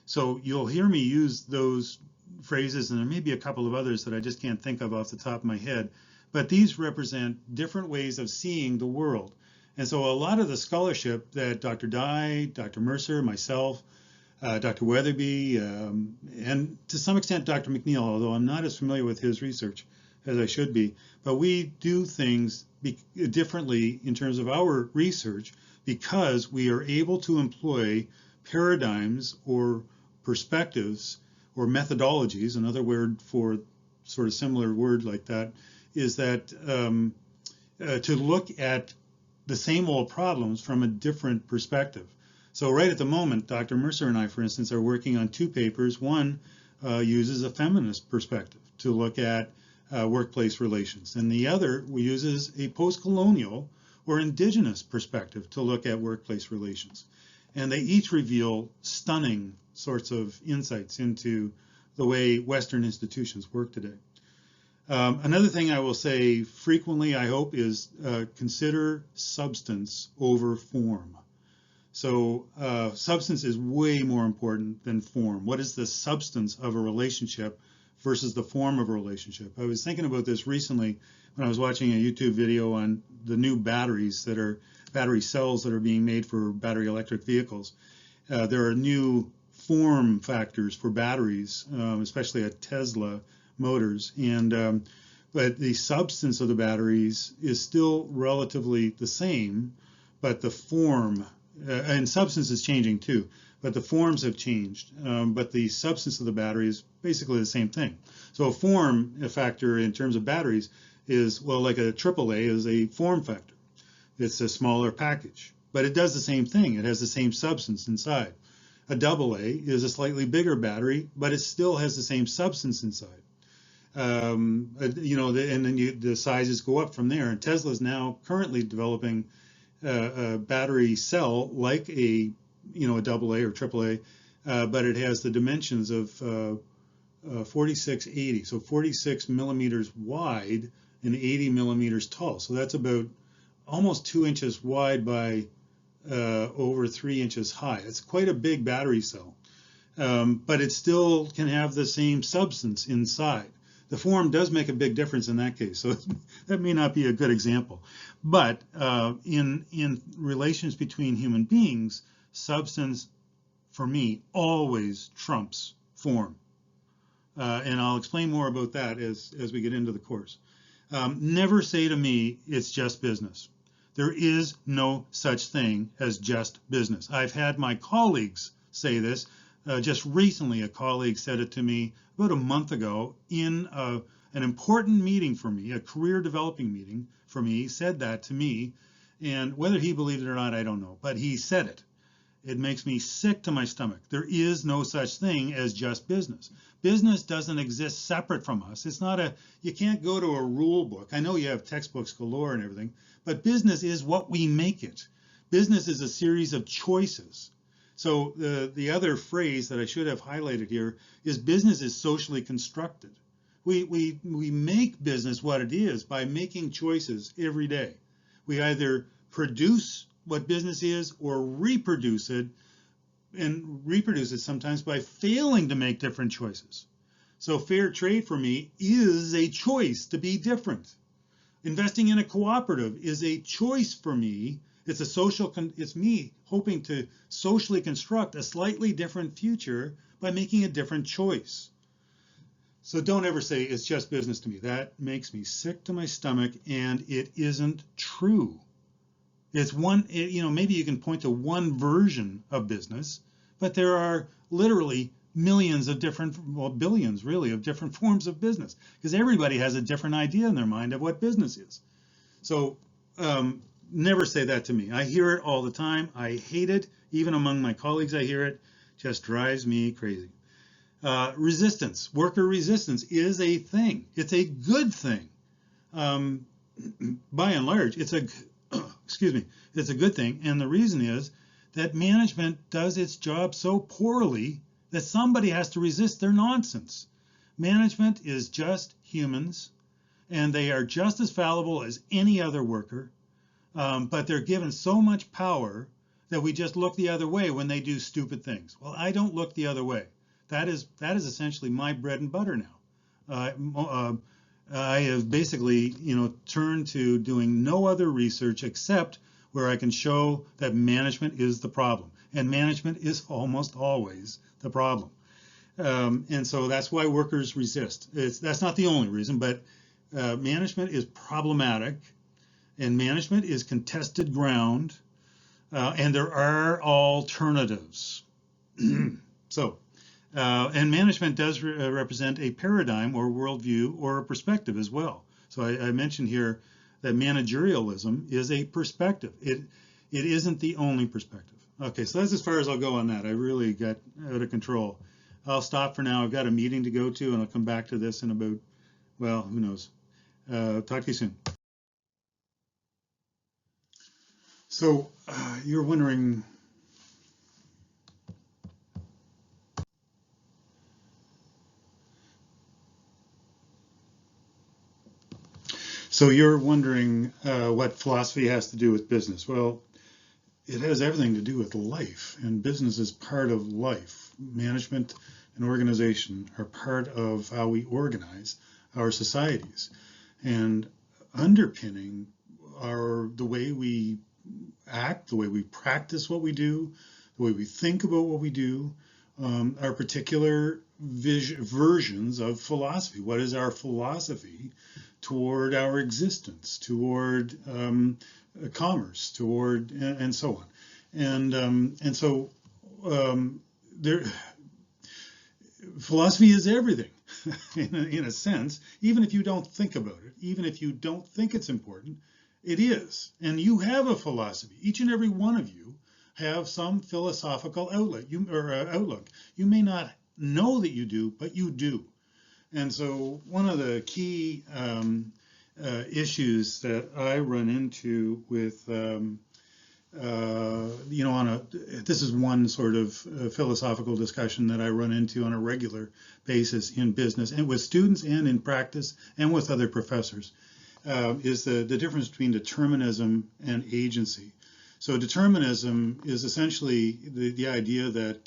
So you'll hear me use those phrases, and there may be a couple of others that I just can't think of off the top of my head. But these represent different ways of seeing the world. And so a lot of the scholarship that Dr. Dye, Dr. Mercer, myself, Dr. Weatherby, and to some extent Dr. McNeil, although I'm not as familiar with his research as I should be, but we do things differently in terms of our research because we are able to employ paradigms or perspectives or methodologies. Another word for sort of similar word like that is that to look at the same old problems from a different perspective. So right at the moment, Dr. Mercer and I, for instance, are working on two papers. One uses a feminist perspective to look at workplace relations, and the other uses a post-colonial or indigenous perspective to look at workplace relations. And they each reveal stunning sorts of insights into the way Western institutions work today. Another thing I will say frequently, I hope, is consider substance over form. So substance is way more important than form. What is the substance of a relationship versus the form of a relationship? I was thinking about this recently when I was watching a YouTube video on the new battery cells that are being made for battery electric vehicles. There are new form factors for batteries, especially at Tesla Motors, and but the substance of the batteries is still relatively the same, but the form and substance is changing too, but the forms have changed, but the substance of the battery is basically the same thing. So a form factor in terms of batteries is, well, like a AAA is a form factor. It's a smaller package, but it does the same thing. It has the same substance inside. A AA is a slightly bigger battery, but it still has the same substance inside. And then the sizes go up from there. And Tesla is now currently developing a battery cell like a AA or AAA, but it has the dimensions of 4680, so 46 millimeters wide and 80 millimeters tall. So that's about almost 2 inches wide by over 3 inches high. It's quite a big battery cell, but it still can have the same substance inside. The form does make a big difference in that case, so that may not be a good example. But in relations between human beings, substance, for me, always trumps form. And I'll explain more about that as we get into the course. Never say to me, it's just business. There is no such thing as just business. I've had my colleagues say this. Just recently, a colleague said it to me about a month ago in an important meeting for me, a career developing meeting for me. He said that to me, and whether he believed it or not, I don't know, but he said it. It makes me sick to my stomach. There is no such thing as just business. Business doesn't exist separate from us. It's not you can't go to a rule book. I know you have textbooks galore and everything, but business is what we make it. Business is a series of choices. So the other phrase that I should have highlighted here is business is socially constructed. We make business what it is by making choices every day. We either produce what business is or reproduce it, and reproduce it sometimes by failing to make different choices. So fair trade for me is a choice to be different. Investing in a cooperative is a choice for me. It's me hoping to socially construct a slightly different future by making a different choice. So don't ever say it's just business to me. That makes me sick to my stomach, and it isn't true. It's maybe you can point to one version of business, but there are literally millions of billions really of different forms of business, because everybody has a different idea in their mind of what business is. So never say that to me. I hear it all the time. I hate it. Even among my colleagues, I hear it. Just drives me crazy. Resistance, worker resistance is a thing. It's a good thing. Um, by and large, it's a excuse me, it's a good thing. And the reason is that management does its job so poorly that somebody has to resist their nonsense. Management is just humans, and they are just as fallible as any other worker, but they're given so much power that we just look the other way when they do stupid things. Well, I don't look the other way. That is essentially my bread and butter now. I have basically, turned to doing no other research except where I can show that management is the problem, and management is almost always the problem. And so that's why workers resist. That's not the only reason, but management is problematic, and management is contested ground, and there are alternatives. And management does represent a paradigm or worldview or a perspective as well. So I mentioned here that managerialism is a perspective. It isn't the only perspective. Okay, so that's as far as I'll go on that. I really got out of control. I'll stop for now. I've got a meeting to go to, and I'll come back to this in about, well, who knows. Talk to you soon. So you're wondering, what philosophy has to do with business. Well, it has everything to do with life, and business is part of life. Management and organization are part of how we organize our societies, and underpinning the way we act, the way we practice what we do, the way we think about what we do, are particular versions of philosophy. What is our philosophy toward our existence, toward commerce, toward and so on, and so there. Philosophy is everything, in a sense. Even if you don't think about it, even if you don't think it's important, it is. And you have a philosophy. Each and every one of you have some philosophical outlook. You may not know that you do, but you do. And so one of the key issues that I run into with, this is one sort of philosophical discussion that I run into on a regular basis in business and with students and in practice and with other professors, is the difference between determinism and agency. So determinism is essentially the idea that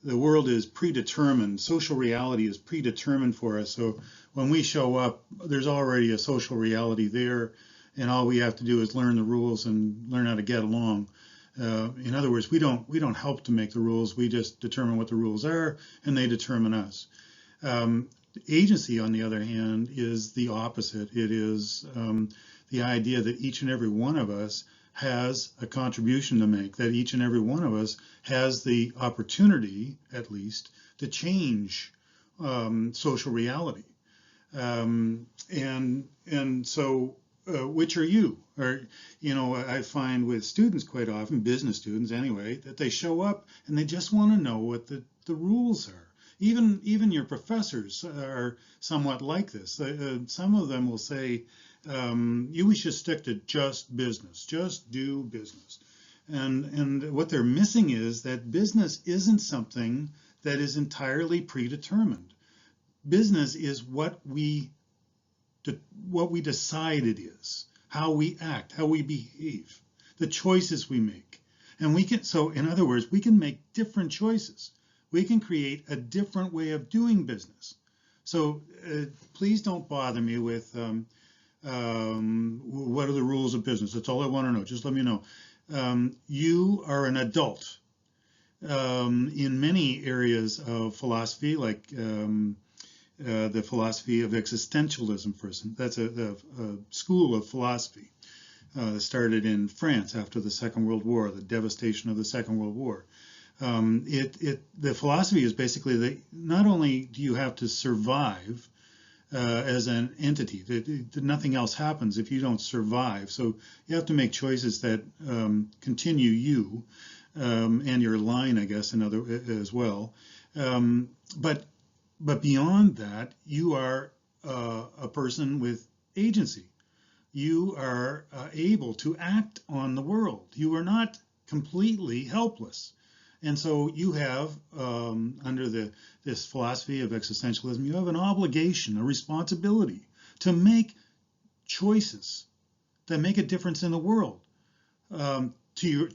the world is predetermined. Social reality is predetermined for us. So when we show up, there's already a social reality there, and all we have to do is learn the rules and learn how to get along. In other words, we don't help to make the rules. We just determine what the rules are, and they determine us. Agency, on the other hand, is the opposite. It is the idea that each and every one of us has a contribution to make, that each and every one of us has the opportunity, at least, to change social reality. And so which are you? Or, I find with students quite often, business students anyway, that they show up and they just want to know what the rules are. Even your professors are somewhat like this. Some of them will say, we should stick to just business, just do business. And what they're missing is that business isn't something that is entirely predetermined. Business is what we decide it is, how we act, how we behave, the choices we make. And so in other words, we can make different choices. We can create a different way of doing business. So please don't bother me with what are the rules of business. That's all I want to know. Just let me know. You are an adult. In many areas of philosophy, like the philosophy of existentialism, for instance, that's a school of philosophy that started in France after the Second World War, the devastation of the Second World War. The philosophy is basically that not only do you have to survive, as an entity. That nothing else happens if you don't survive. So you have to make choices that continue you and your line, I guess, as well. But beyond that, you are a person with agency. You are able to act on the world. You are not completely helpless. And so you have, under this philosophy of existentialism, you have an obligation, a responsibility to make choices that make a difference in the world, to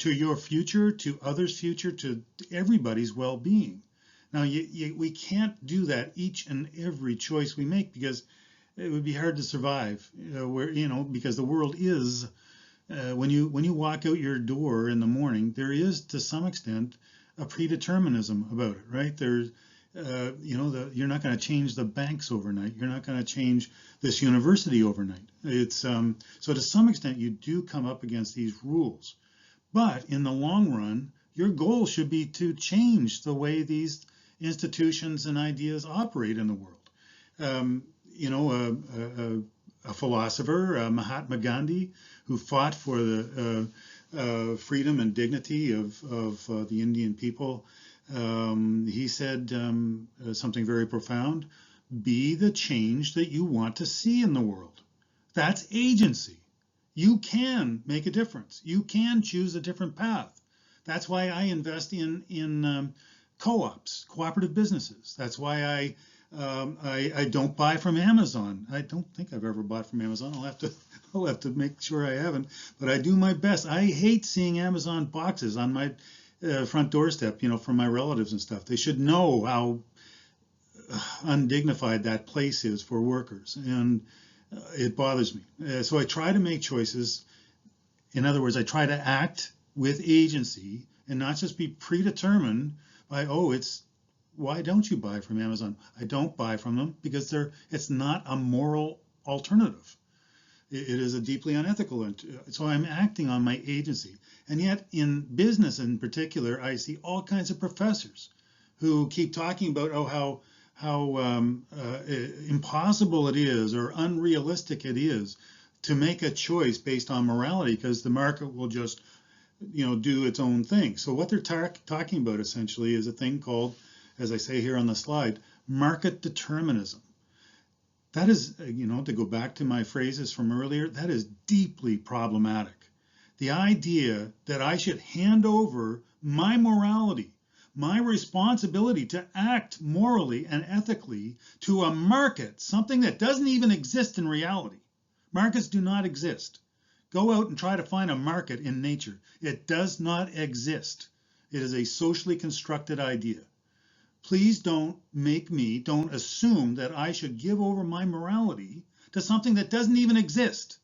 your future, to others' future, to everybody's well-being. Now, we can't do that each and every choice we make, because it would be hard to survive, because the world is, when you walk out your door in the morning, there is to some extent a predeterminism about it, right? There's, you're not going to change the banks overnight. You're not going to change this university overnight. It's so to some extent you do come up against these rules, but in the long run, your goal should be to change the way these institutions and ideas operate in the world. A philosopher, Mahatma Gandhi, who fought for the freedom and dignity of the Indian people, he said something very profound: be the change that you want to see in the world. That's agency. You can make a difference. You can choose a different path. That's why I invest in co-ops, cooperative businesses. That's why I don't buy from Amazon. I don't think I've ever bought from Amazon. I'll have to make sure I haven't, but I do my best. I hate seeing Amazon boxes on my front doorstep, from my relatives and stuff. They should know how undignified that place is for workers, and it bothers me. So I try to make choices. In other words, I try to act with agency and not just be predetermined by, why don't you buy from Amazon? I don't buy from them because it's not a moral alternative. It is a deeply unethical. So I'm acting on my agency. And yet in business in particular, I see all kinds of professors who keep talking about, how impossible it is or unrealistic it is to make a choice based on morality, because the market will just, do its own thing. So what they're talking about essentially is a thing called, as I say here on the slide, market determinism. That is, to go back to my phrases from earlier, that is deeply problematic. The idea that I should hand over my morality, my responsibility to act morally and ethically to a market, something that doesn't even exist in reality. Markets do not exist. Go out and try to find a market in nature. It does not exist. It is a socially constructed idea. Please don't assume that I should give over my morality to something that doesn't even exist.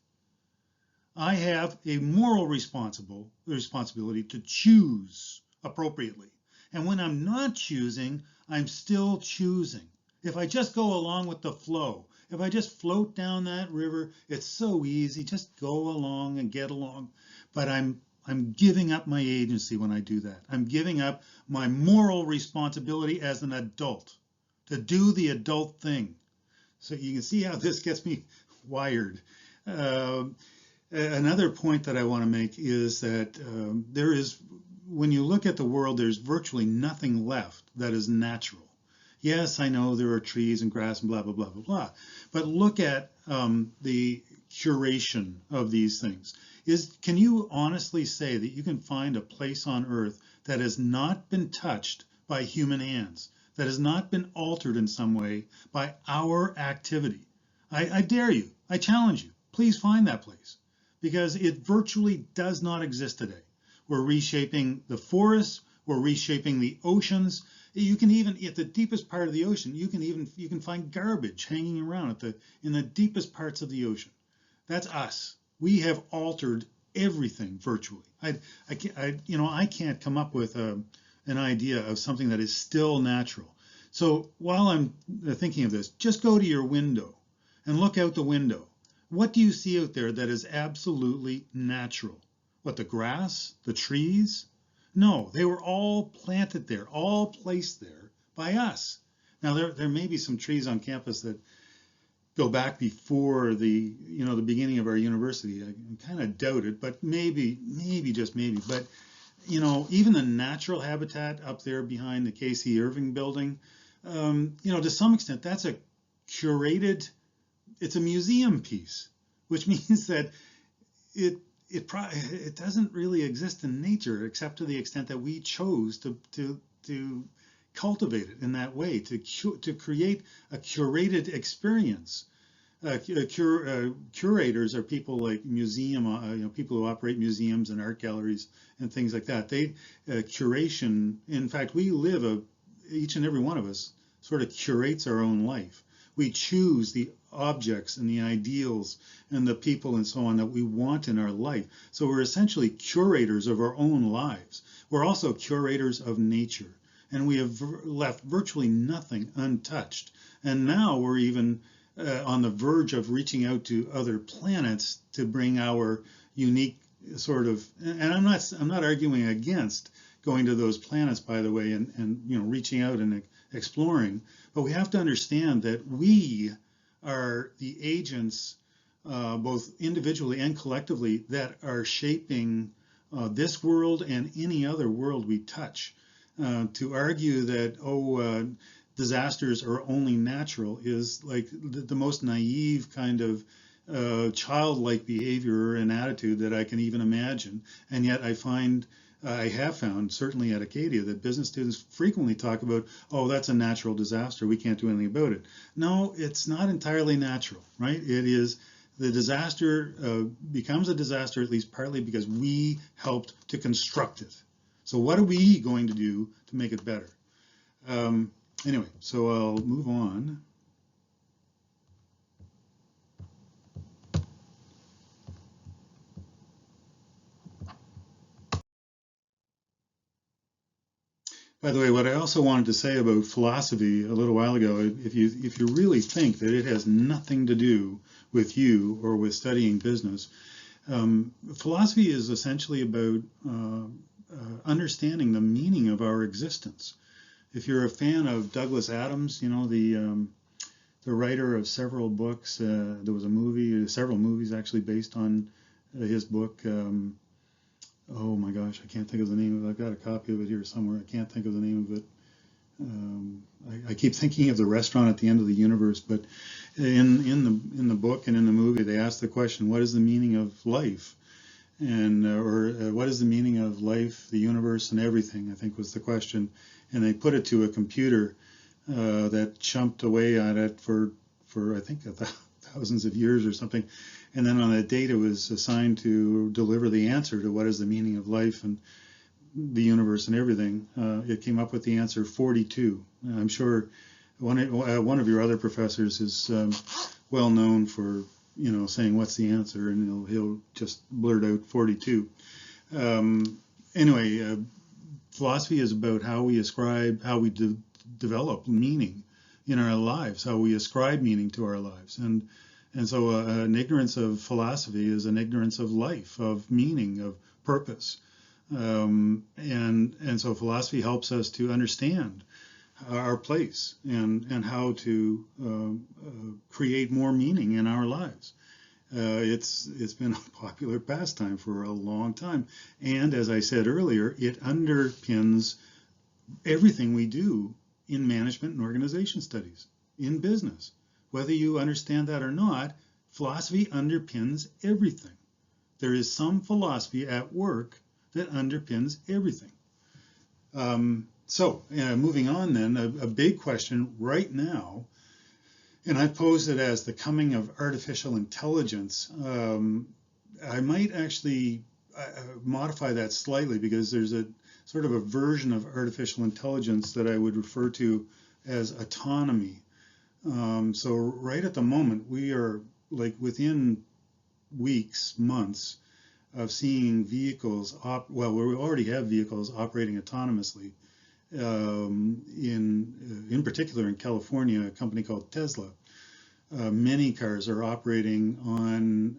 I have a moral responsibility to choose appropriately. And when I'm not choosing, I'm still choosing. If I just go along with the flow, if I just float down that river, it's so easy, just go along and get along. But I'm giving up my agency when I do that. I'm giving up my moral responsibility as an adult to do the adult thing. So you can see how this gets me wired. Another point that I want to make is that when you look at the world, there's virtually nothing left that is natural. Yes, I know there are trees and grass and blah, blah, blah, blah, blah. But look at the curation of these things. Can you honestly say that you can find a place on Earth that has not been touched by human hands, that has not been altered in some way by our activity? I dare you, I challenge you, please find that place, because it virtually does not exist today. We're reshaping the forests, we're reshaping the oceans. You can even, at the deepest part of the ocean, you can find garbage hanging around in the deepest parts of the ocean. That's us. We have altered everything virtually. I can't come up with an idea of something that is still natural. So while I'm thinking of this, just go to your window and look out the window. What do you see out there that is absolutely natural? What, the grass, the trees? No, they were all planted there, all placed there by us. Now, there may be some trees on campus that go back before the the beginning of our university. I kind of doubt it, but maybe just maybe. But even the natural habitat up there behind the K.C. Irving building, to some extent, that's a curated. It's a museum piece, which means that it doesn't really exist in nature, except to the extent that we chose to cultivate it in that way, to create a curated experience. Curators are people like people who operate museums and art galleries and things like that. Curation. In fact, each and every one of us sort of curates our own life. We choose the objects and the ideals and the people and so on that we want in our life. So we're essentially curators of our own lives. We're also curators of nature, and we have left virtually nothing untouched. And now we're even on the verge of reaching out to other planets to bring our unique sort of, and I'm not arguing against going to those planets, by the way, and reaching out and exploring, but we have to understand that we are the agents, both individually and collectively, that are shaping this world and any other world we touch. To argue that disasters are only natural is like the most naive kind of childlike behavior and attitude that I can even imagine. And yet I have found, certainly at Acadia, that business students frequently talk about, oh, that's a natural disaster, we can't do anything about it. No, it's not entirely natural, right? It is, the disaster becomes a disaster at least partly because we helped to construct it. So what are we going to do to make it better? Anyway, so I'll move on. By the way, what I also wanted to say about philosophy a little while ago, if you really think that it has nothing to do with you or with studying business, philosophy is essentially about understanding the meaning of our existence. If you're a fan of Douglas Adams, the writer of several books, there was several movies actually based on his book. Oh my gosh, I can't think of the name of it. I've got a copy of it here somewhere. I can't think of the name of it. I keep thinking of the restaurant at the end of the universe, but in the book and in the movie, they ask the question, what is the meaning of life? And or what is the meaning of life, the universe, and everything, I think was the question. And they put it to a computer that chumped away at it for I think thousands of years or something. And then on that date, it was assigned to deliver the answer to what is the meaning of life and the universe and everything. It came up with the answer 42. I'm sure one of your other professors is well known for saying what's the answer, and he'll just blurt out 42. Anyway, philosophy is about how we develop meaning in our lives, how we ascribe meaning to our lives, and so an ignorance of philosophy is an ignorance of life, of meaning, of purpose. And so philosophy helps us to understand our place and how to create more meaning in our lives. It's been a popular pastime for a long time. And as I said earlier, it underpins everything we do in management and organization studies, in business. Whether you understand that or not, philosophy underpins everything. There is some philosophy at work that underpins everything. So moving on then, a big question right now, and I pose it as the coming of artificial intelligence. I might actually modify that slightly, because there's a sort of a version of artificial intelligence that I would refer to as autonomy. So right at the moment, we are like within weeks, months of seeing vehicles, well, we already have vehicles operating autonomously. In particular in California, a company called Tesla. Many cars are operating on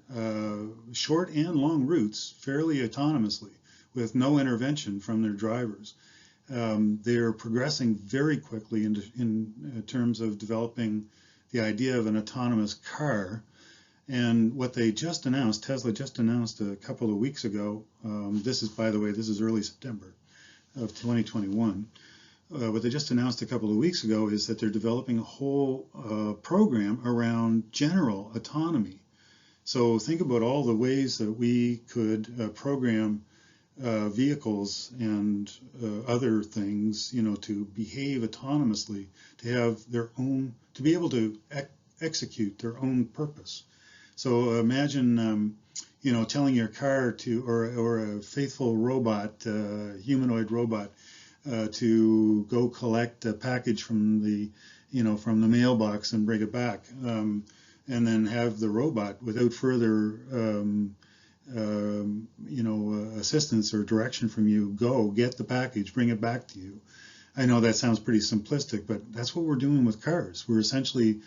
short and long routes fairly autonomously with no intervention from their drivers. They're progressing very quickly in terms of developing the idea of an autonomous car. And what they just announced, Tesla just announced a couple of weeks ago, this is, by the way, this is early September of 2021. What they just announced a couple of weeks ago is that they're developing a whole program around general autonomy. So think about all the ways that we could program vehicles and other things, to behave autonomously, to have their own, to be able to execute their own purpose. So imagine, telling your car to, or a faithful robot, humanoid robot, to go collect a package from the mailbox and bring it back, and then have the robot, without further, assistance or direction from you, go get the package, bring it back to you. I know that sounds pretty simplistic, but that's what we're doing with cars. We're essentially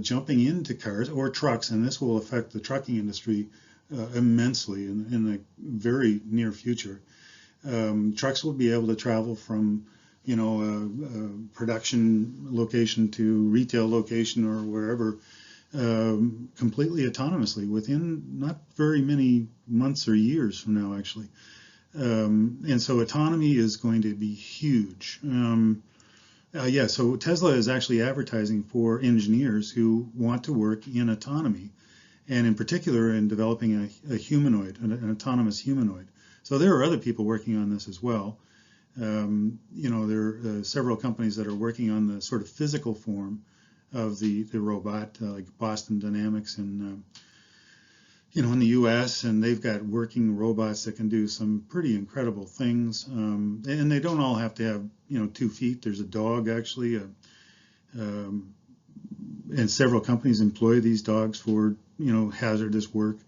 jumping into cars or trucks, and this will affect the trucking industry immensely in the very near future. Trucks will be able to travel from, a production location to retail location or wherever, completely autonomously within not very many months or years from now, actually. And so autonomy is going to be huge. So Tesla is actually advertising for engineers who want to work in autonomy, and in particular in developing a humanoid, an autonomous humanoid. So there are other people working on this as well. There are several companies that are working on the sort of physical form of the robot, like Boston Dynamics in the U.S., and they've got working robots that can do some pretty incredible things. And they don't all have to have 2 feet. There's a dog actually, and several companies employ these dogs for hazardous work.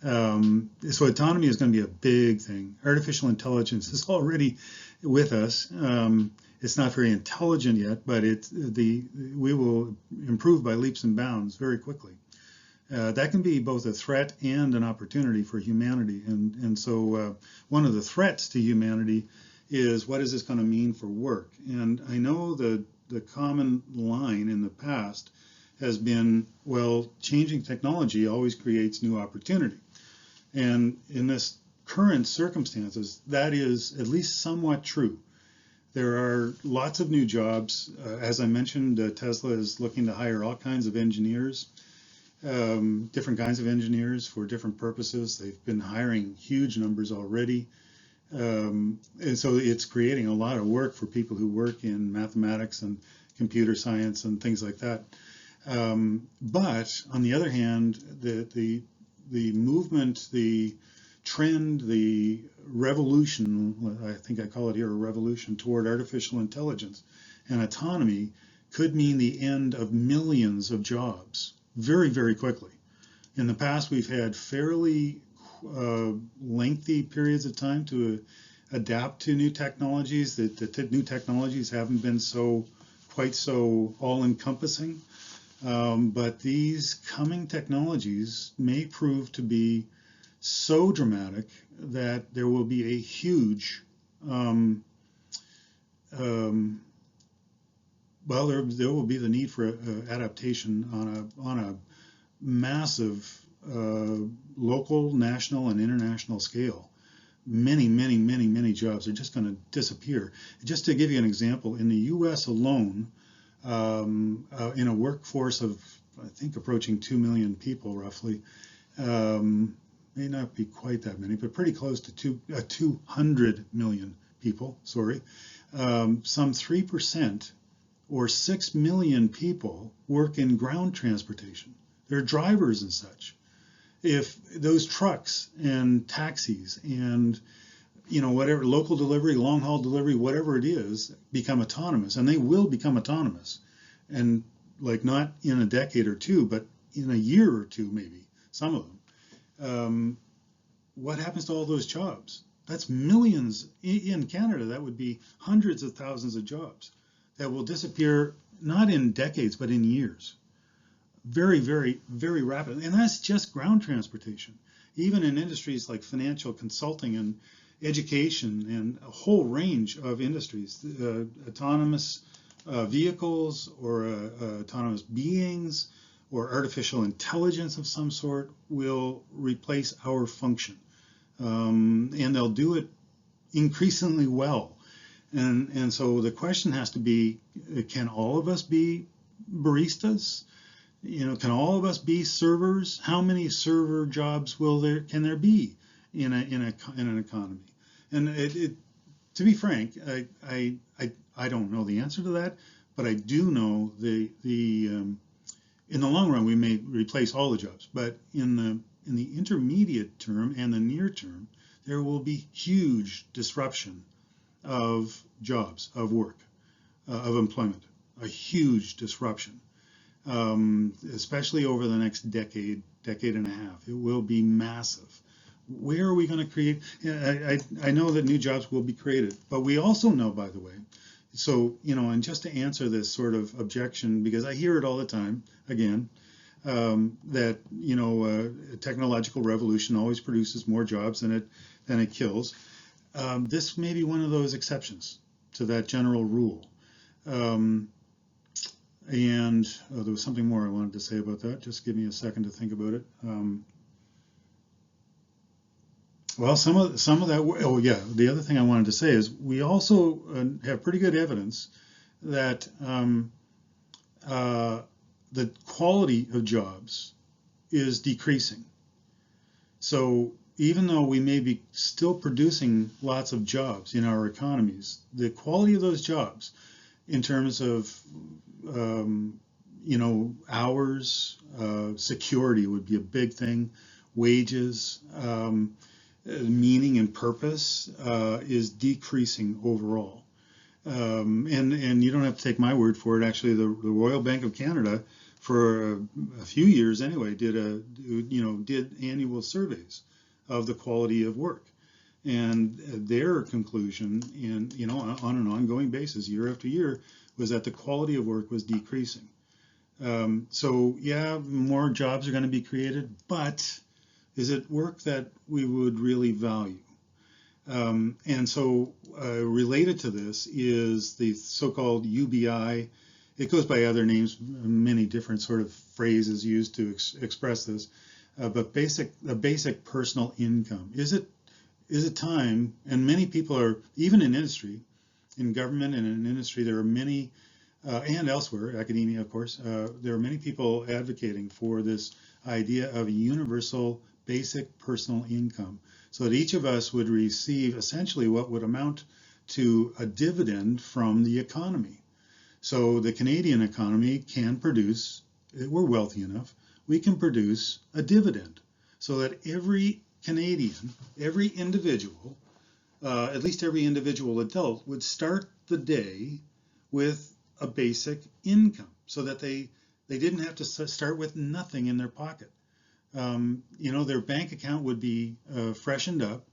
So autonomy is going to be a big thing. Artificial intelligence is already with us. It's not very intelligent yet, but we will improve by leaps and bounds very quickly. That can be both a threat and an opportunity for humanity. And so one of the threats to humanity is, what is this going to mean for work? And I know the common line in the past has been, well, changing technology always creates new opportunity. And in this current circumstances, that is at least somewhat true. There are lots of new jobs. As I mentioned, Tesla is looking to hire all kinds of engineers, different kinds of engineers for different purposes. They've been hiring huge numbers already. And so it's creating a lot of work for people who work in mathematics and computer science and things like that. But on the other hand, the movement, the trend, the revolution, I think I call it here a revolution, toward artificial intelligence and autonomy could mean the end of millions of jobs very, very quickly. In the past, we've had fairly lengthy periods of time to adapt to new technologies. The new technologies haven't been quite so all-encompassing. But these coming technologies may prove to be so dramatic that there will be a huge, there will be the need for adaptation on a massive local, national, and international scale. Many jobs are just going to disappear. Just to give you an example, in the U.S. alone, in a workforce of, I think, approaching 2 million people roughly, may not be quite that many, but pretty close to 200 million people, sorry. Some 3% or 6 million people work in ground transportation. They're drivers and such. If those trucks and taxis and whatever, local delivery, long haul delivery, whatever it is, become autonomous, and they will become autonomous, and like not in a decade or two, but in a year or two, maybe, some of them. What happens to all those jobs? That's millions in Canada. That would be hundreds of thousands of jobs that will disappear, not in decades, but in years. Very, very, very rapidly. And that's just ground transportation. Even in industries like financial consulting and education and a whole range of industries, autonomous vehicles or autonomous beings or artificial intelligence of some sort will replace our function. And they'll do it increasingly well. And so the question has to be, can all of us be baristas? Can all of us be servers? How many server jobs can there be in an economy? And to be frank, I don't know the answer to that, but I do know in the long run we may replace all the jobs, but in the intermediate term and the near term, there will be huge disruption of jobs, of work, of employment, a huge disruption, especially over the next decade and a half. It will be massive. Where are we going to create? I know that new jobs will be created, but we also know, by the way, so, and just to answer this sort of objection, because I hear it all the time, again, that, a technological revolution always produces more jobs than it kills. This may be one of those exceptions to that general rule. And there was something more I wanted to say about that. Just give me a second to think about it. Well, some of that. Oh, yeah. The other thing I wanted to say is we also have pretty good evidence that the quality of jobs is decreasing. So even though we may be still producing lots of jobs in our economies, the quality of those jobs, in terms of hours, security would be a big thing, wages. Meaning and purpose is decreasing overall. And you don't have to take my word for it. Actually, the Royal Bank of Canada, for a few years anyway, did annual surveys of the quality of work. And their conclusion, on an ongoing basis, year after year, was that the quality of work was decreasing. So yeah, more jobs are going to be created, but is it work that we would really value? And so related to this is the so-called UBI. It goes by other names, many different sort of phrases used to express this, but the basic personal income. Is it time, and many people are, even in industry, in government and in industry, there are many, and elsewhere, academia of course, there are many people advocating for this idea of a universal basic personal income, so that each of us would receive essentially what would amount to a dividend from the economy. So the Canadian economy can produce, we're wealthy enough, we can produce a dividend, so that every Canadian, every individual, at least every individual adult, would start the day with a basic income, so that they didn't have to start with nothing in their pocket. Their bank account would be freshened up,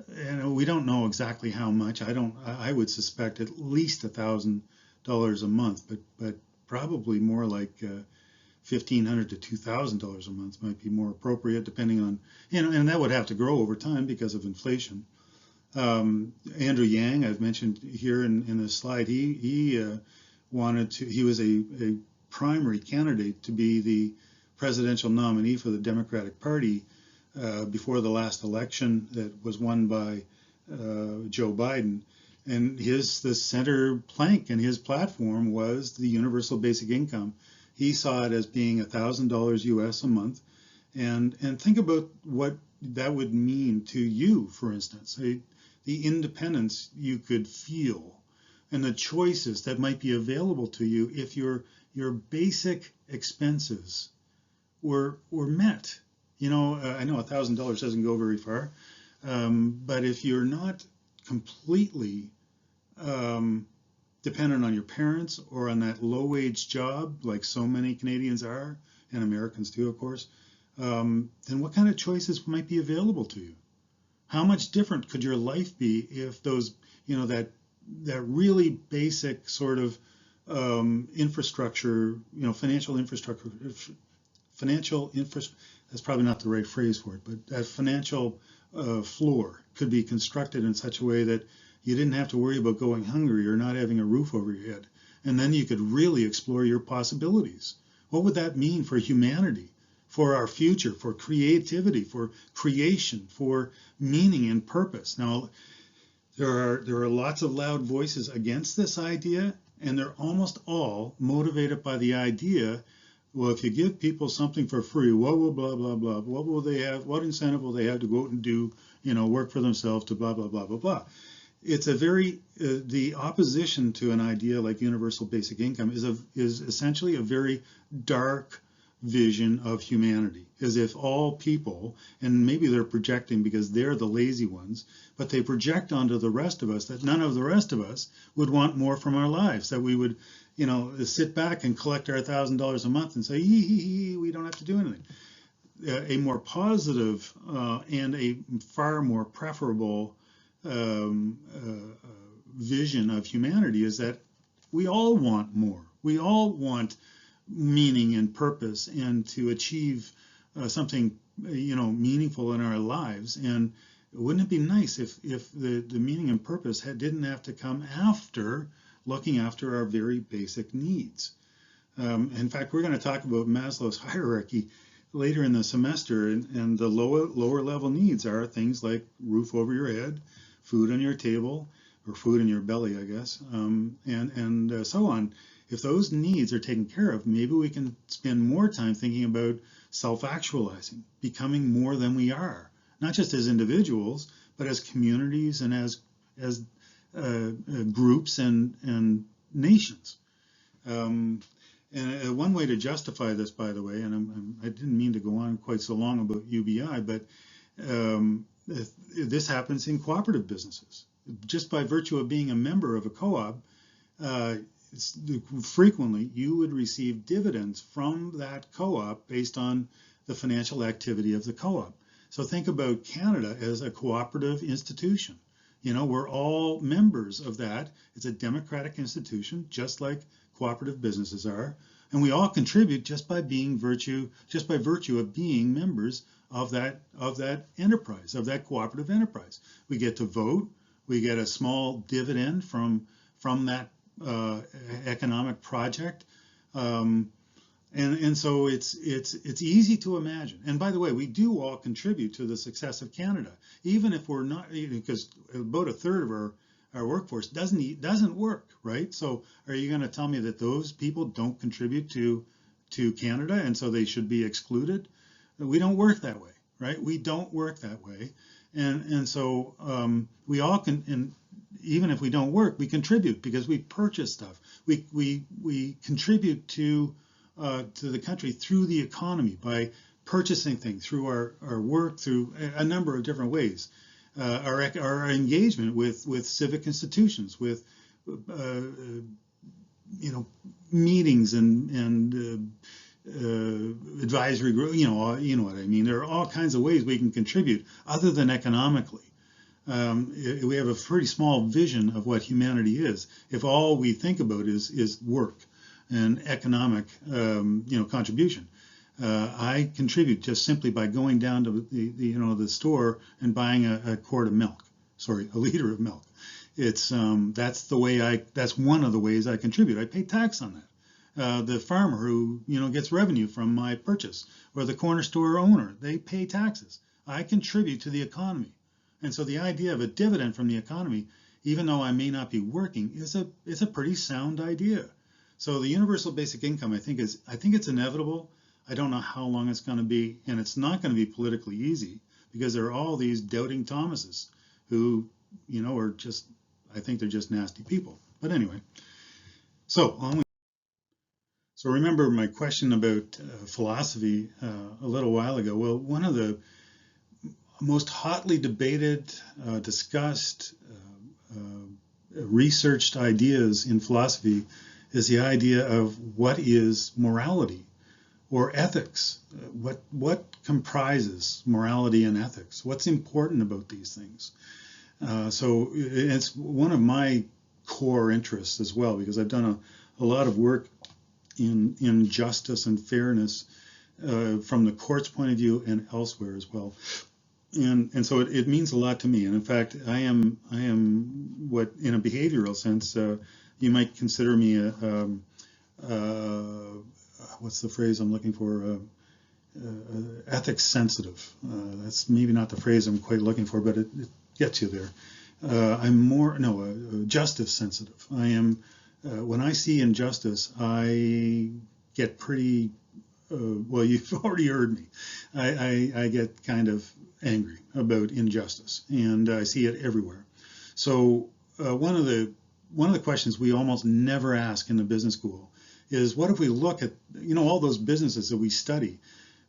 and we don't know exactly how much. I would suspect at least $1,000 a month, but probably more like $1,500 to $2,000 a month might be more appropriate, depending on, and that would have to grow over time because of inflation. Andrew Yang, I've mentioned here in this slide, he was a primary candidate to be the presidential nominee for the Democratic Party before the last election that was won by Joe Biden. And the center plank in his platform was the universal basic income. He saw it as being $1,000 US a month. And think about what that would mean to you, for instance, the independence you could feel and the choices that might be available to you if your basic expenses were met. I know $1,000 doesn't go very far, but if you're not completely dependent on your parents or on that low-wage job, like so many Canadians are, and Americans too, of course, then what kind of choices might be available to you? How much different could your life be if those, that really basic sort of infrastructure, financial infrastructure, that's probably not the right phrase for it, but that financial floor could be constructed in such a way that you didn't have to worry about going hungry or not having a roof over your head. And then you could really explore your possibilities. What would that mean for humanity, for our future, for creativity, for creation, for meaning and purpose? Now, there are lots of loud voices against this idea, and they're almost all motivated by the idea, well, if you give people something for free, what will blah, blah, blah, what will they have, what incentive will they have to go out and do, work for themselves to blah, blah, blah, blah, blah. It's a very, the opposition to an idea like universal basic income is essentially a very dark vision of humanity, as if all people, and maybe they're projecting because they're the lazy ones, but they project onto the rest of us that none of the rest of us would want more from our lives, that we would, sit back and collect our $1,000 a month and say, we don't have to do anything. A more positive and a far more preferable vision of humanity is that we all want more. We all want meaning and purpose and to achieve something, meaningful in our lives. And wouldn't it be nice if the meaning and purpose didn't have to come after looking after our very basic needs? In fact, we're going to talk about Maslow's hierarchy later in the semester, and the lower level needs are things like roof over your head, food on your table, or food in your belly, I guess, and so on. If those needs are taken care of, maybe we can spend more time thinking about self-actualizing, becoming more than we are, not just as individuals, but as communities and as groups and nations. And one way to justify this, by the way, and I didn't mean to go on quite so long about UBI, but this happens in cooperative businesses. Just by virtue of being a member of a co-op, frequently you would receive dividends from that co-op based on the financial activity of the co-op. So think about Canada as a cooperative institution. We're all members of that. It's a democratic institution, just like cooperative businesses are, and we all contribute just by virtue of being members of that enterprise, of that cooperative enterprise. We get to vote. We get a small dividend from that economic project, and so it's easy to imagine. And by the way, we do all contribute to the success of Canada, even if we're not, because about a third of our workforce doesn't work, right? So are you going to tell me that those people don't contribute to Canada and so they should be excluded? We don't work that way, right? We don't work that way, and so we all can. And even if we don't work, we contribute because we purchase stuff. We contribute to the country through the economy by purchasing things, through our work, through a number of different ways. Our engagement with civic institutions, with meetings and advisory group. You know what I mean. There are all kinds of ways we can contribute other than economically. We have a pretty small vision of what humanity is if all we think about is work and economic contribution. I contribute just simply by going down to the store and buying a liter of milk. It's that's one of the ways I contribute. I pay tax on that. The farmer who gets revenue from my purchase, or the corner store owner, they pay taxes. I contribute to the economy. And so the idea of a dividend from the economy, even though I may not be working, is a pretty sound idea. So the universal basic income, I think it's inevitable. I don't know how long it's going to be, and it's not going to be politically easy because there are all these doubting Thomases who, are just, I think they're just nasty people. But anyway, so remember my question about philosophy a little while ago. Well, one of the most hotly debated, discussed, researched ideas in philosophy is the idea of what is morality or ethics. What comprises morality and ethics? What's important about these things? So it's one of my core interests as well, because I've done a lot of work in justice and fairness from the court's point of view and elsewhere as well. And so it means a lot to me. And in fact, I am what, in a behavioral sense, you might consider me what's the phrase I'm looking for? Ethics sensitive. That's maybe not the phrase I'm quite looking for, but it gets you there. I'm more, no, justice sensitive. I am, when I see injustice, I get pretty, well, you've already heard me. I get kind of angry about injustice, and I see it everywhere. So one of the questions we almost never ask in the business school is, what if we look at, all those businesses that we study,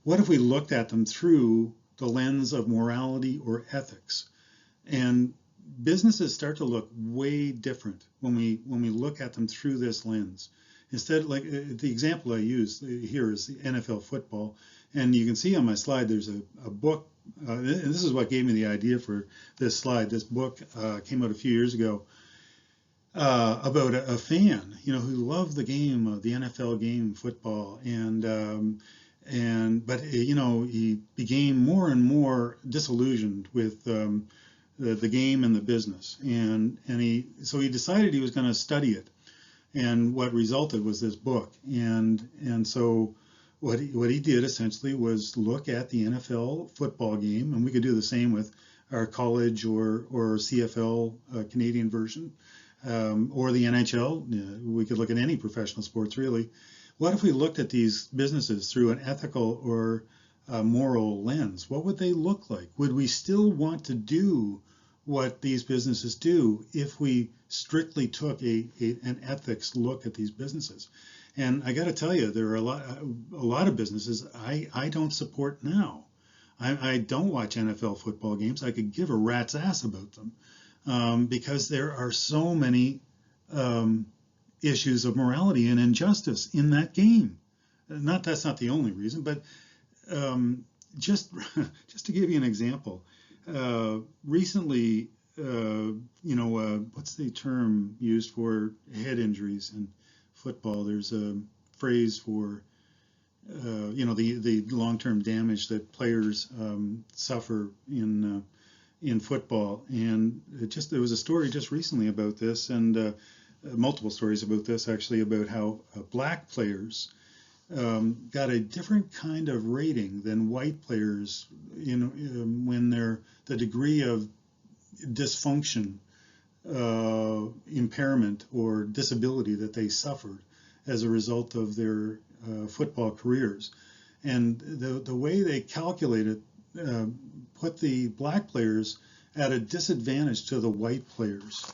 what if we looked at them through the lens of morality or ethics? And businesses start to look way different when we look at them through this lens. Instead, like the example I use here is the NFL football, and you can see on my slide there's a book, and this is what gave me the idea for this slide. This book came out a few years ago about a fan, who loved the game, the NFL game, football, but he became more and more disillusioned with the game and the business, and so he decided he was going to study it, and what resulted was this book, and so what he did essentially was look at the NFL football game, and we could do the same with our college or CFL Canadian version, or the NHL. We could look at any professional sports really. What if we looked at these businesses through an ethical or moral lens? What would they look like? Would we still want to do what these businesses do if we strictly took an ethics look at these businesses? And I got to tell you, there are a lot of businesses I don't support now. I don't watch NFL football games. I could give a rat's ass about them because there are so many issues of morality and injustice in that game. That's not the only reason, but just to give you an example, recently, what's the term used for head injuries in football? There's a phrase for the long-term damage that players suffer in football, and there was a story just recently about this, and multiple stories about this actually, about how black players got a different kind of rating than white players, when the degree of dysfunction, impairment, or disability that they suffered as a result of their football careers. And the way they calculated put the black players at a disadvantage to the white players,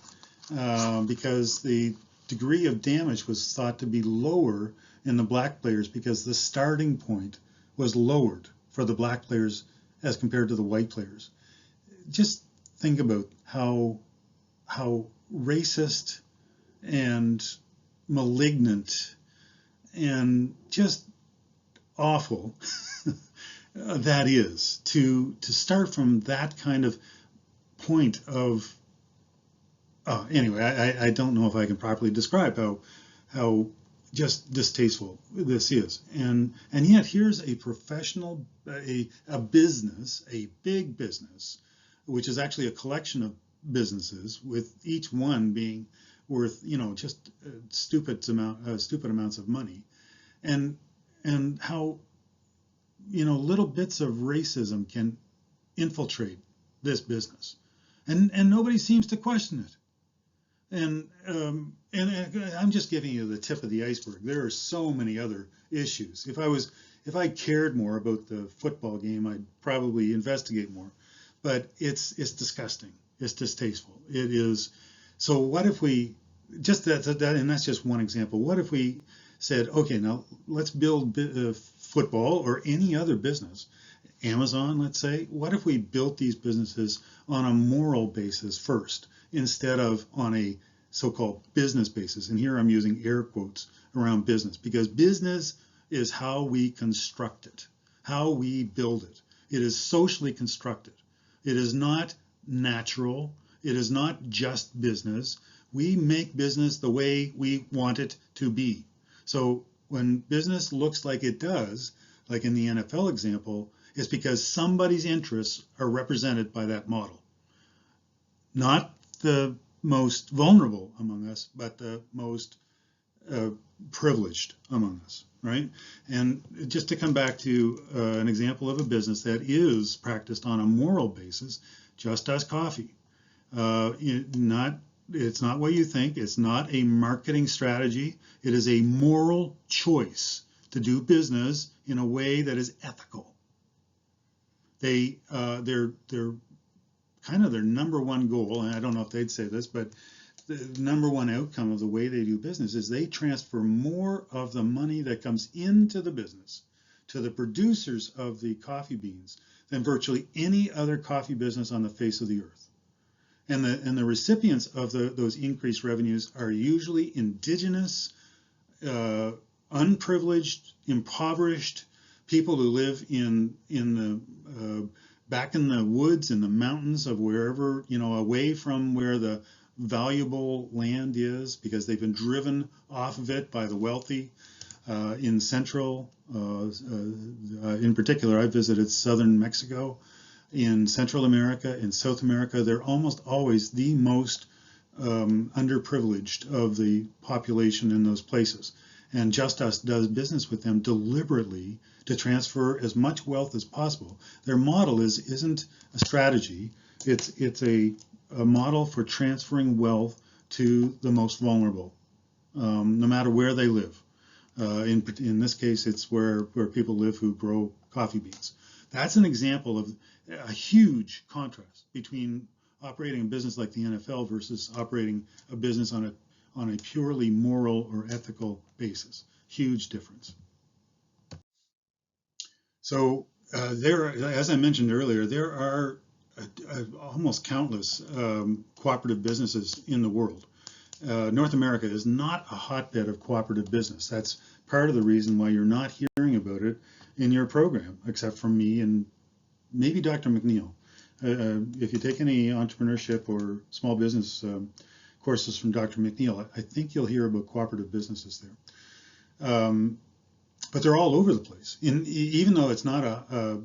because the degree of damage was thought to be lower in the black players because the starting point was lowered for the black players as compared to the white players. Just think about how racist and malignant and just awful that is, to start from that kind of point of anyway, I don't know if I can properly describe how just distasteful this is, and yet here's a professional, a business, a big business, which is actually a collection of businesses, with each one being worth just stupid amounts of money, and how little bits of racism can infiltrate this business, and nobody seems to question it. And I'm just giving you the tip of the iceberg. There are so many other issues. If I cared more about the football game, I'd probably investigate more. But it's disgusting. It's distasteful. It is. So what if we just that, and that's just one example. What if we said, okay, now let's build football or any other business, Amazon, let's say. What if we built these businesses on a moral basis first, instead of on a so-called business basis? And here I'm using air quotes around business, because business is how we construct it, how we build it. It is socially constructed. It is not natural. It is not just business. We make business the way we want it to be. So when business looks like it does, like in the NFL example, it's because somebody's interests are represented by that model. Not the most vulnerable among us, but the most uh, privileged among us, right? And just to come back to an example of a business that is practiced on a moral basis, Just Us Coffee. It's not what you think. It's not a marketing strategy. It is a moral choice to do business in a way that is ethical. They're kind of their number one goal, and I don't know if they'd say this, but the number one outcome of the way they do business is they transfer more of the money that comes into the business to the producers of the coffee beans than virtually any other coffee business on the face of the earth. And the recipients of those increased revenues are usually indigenous, unprivileged, impoverished people who live in the back in the woods, in the mountains of wherever, away from where the valuable land is, because they've been driven off of it by the wealthy. In Central, in particular, I visited southern Mexico. In Central America, in South America, they're almost always the most underprivileged of the population in those places. And Just Us does business with them deliberately to transfer as much wealth as possible. Their model isn't a strategy. It's a model for transferring wealth to the most vulnerable, no matter where they live. In this case, it's where people live who grow coffee beans. That's an example of a huge contrast between operating a business like the NFL versus operating a business on a purely moral or ethical basis. Huge difference. So as I mentioned earlier, there are almost countless cooperative businesses in the world. North America is not a hotbed of cooperative business. That's part of the reason why you're not hearing about it in your program, except from me and maybe Dr. McNeil. If you take any entrepreneurship or small business courses from Dr. McNeil, I think you'll hear about cooperative businesses there. But they're all over the place. Even though it's not a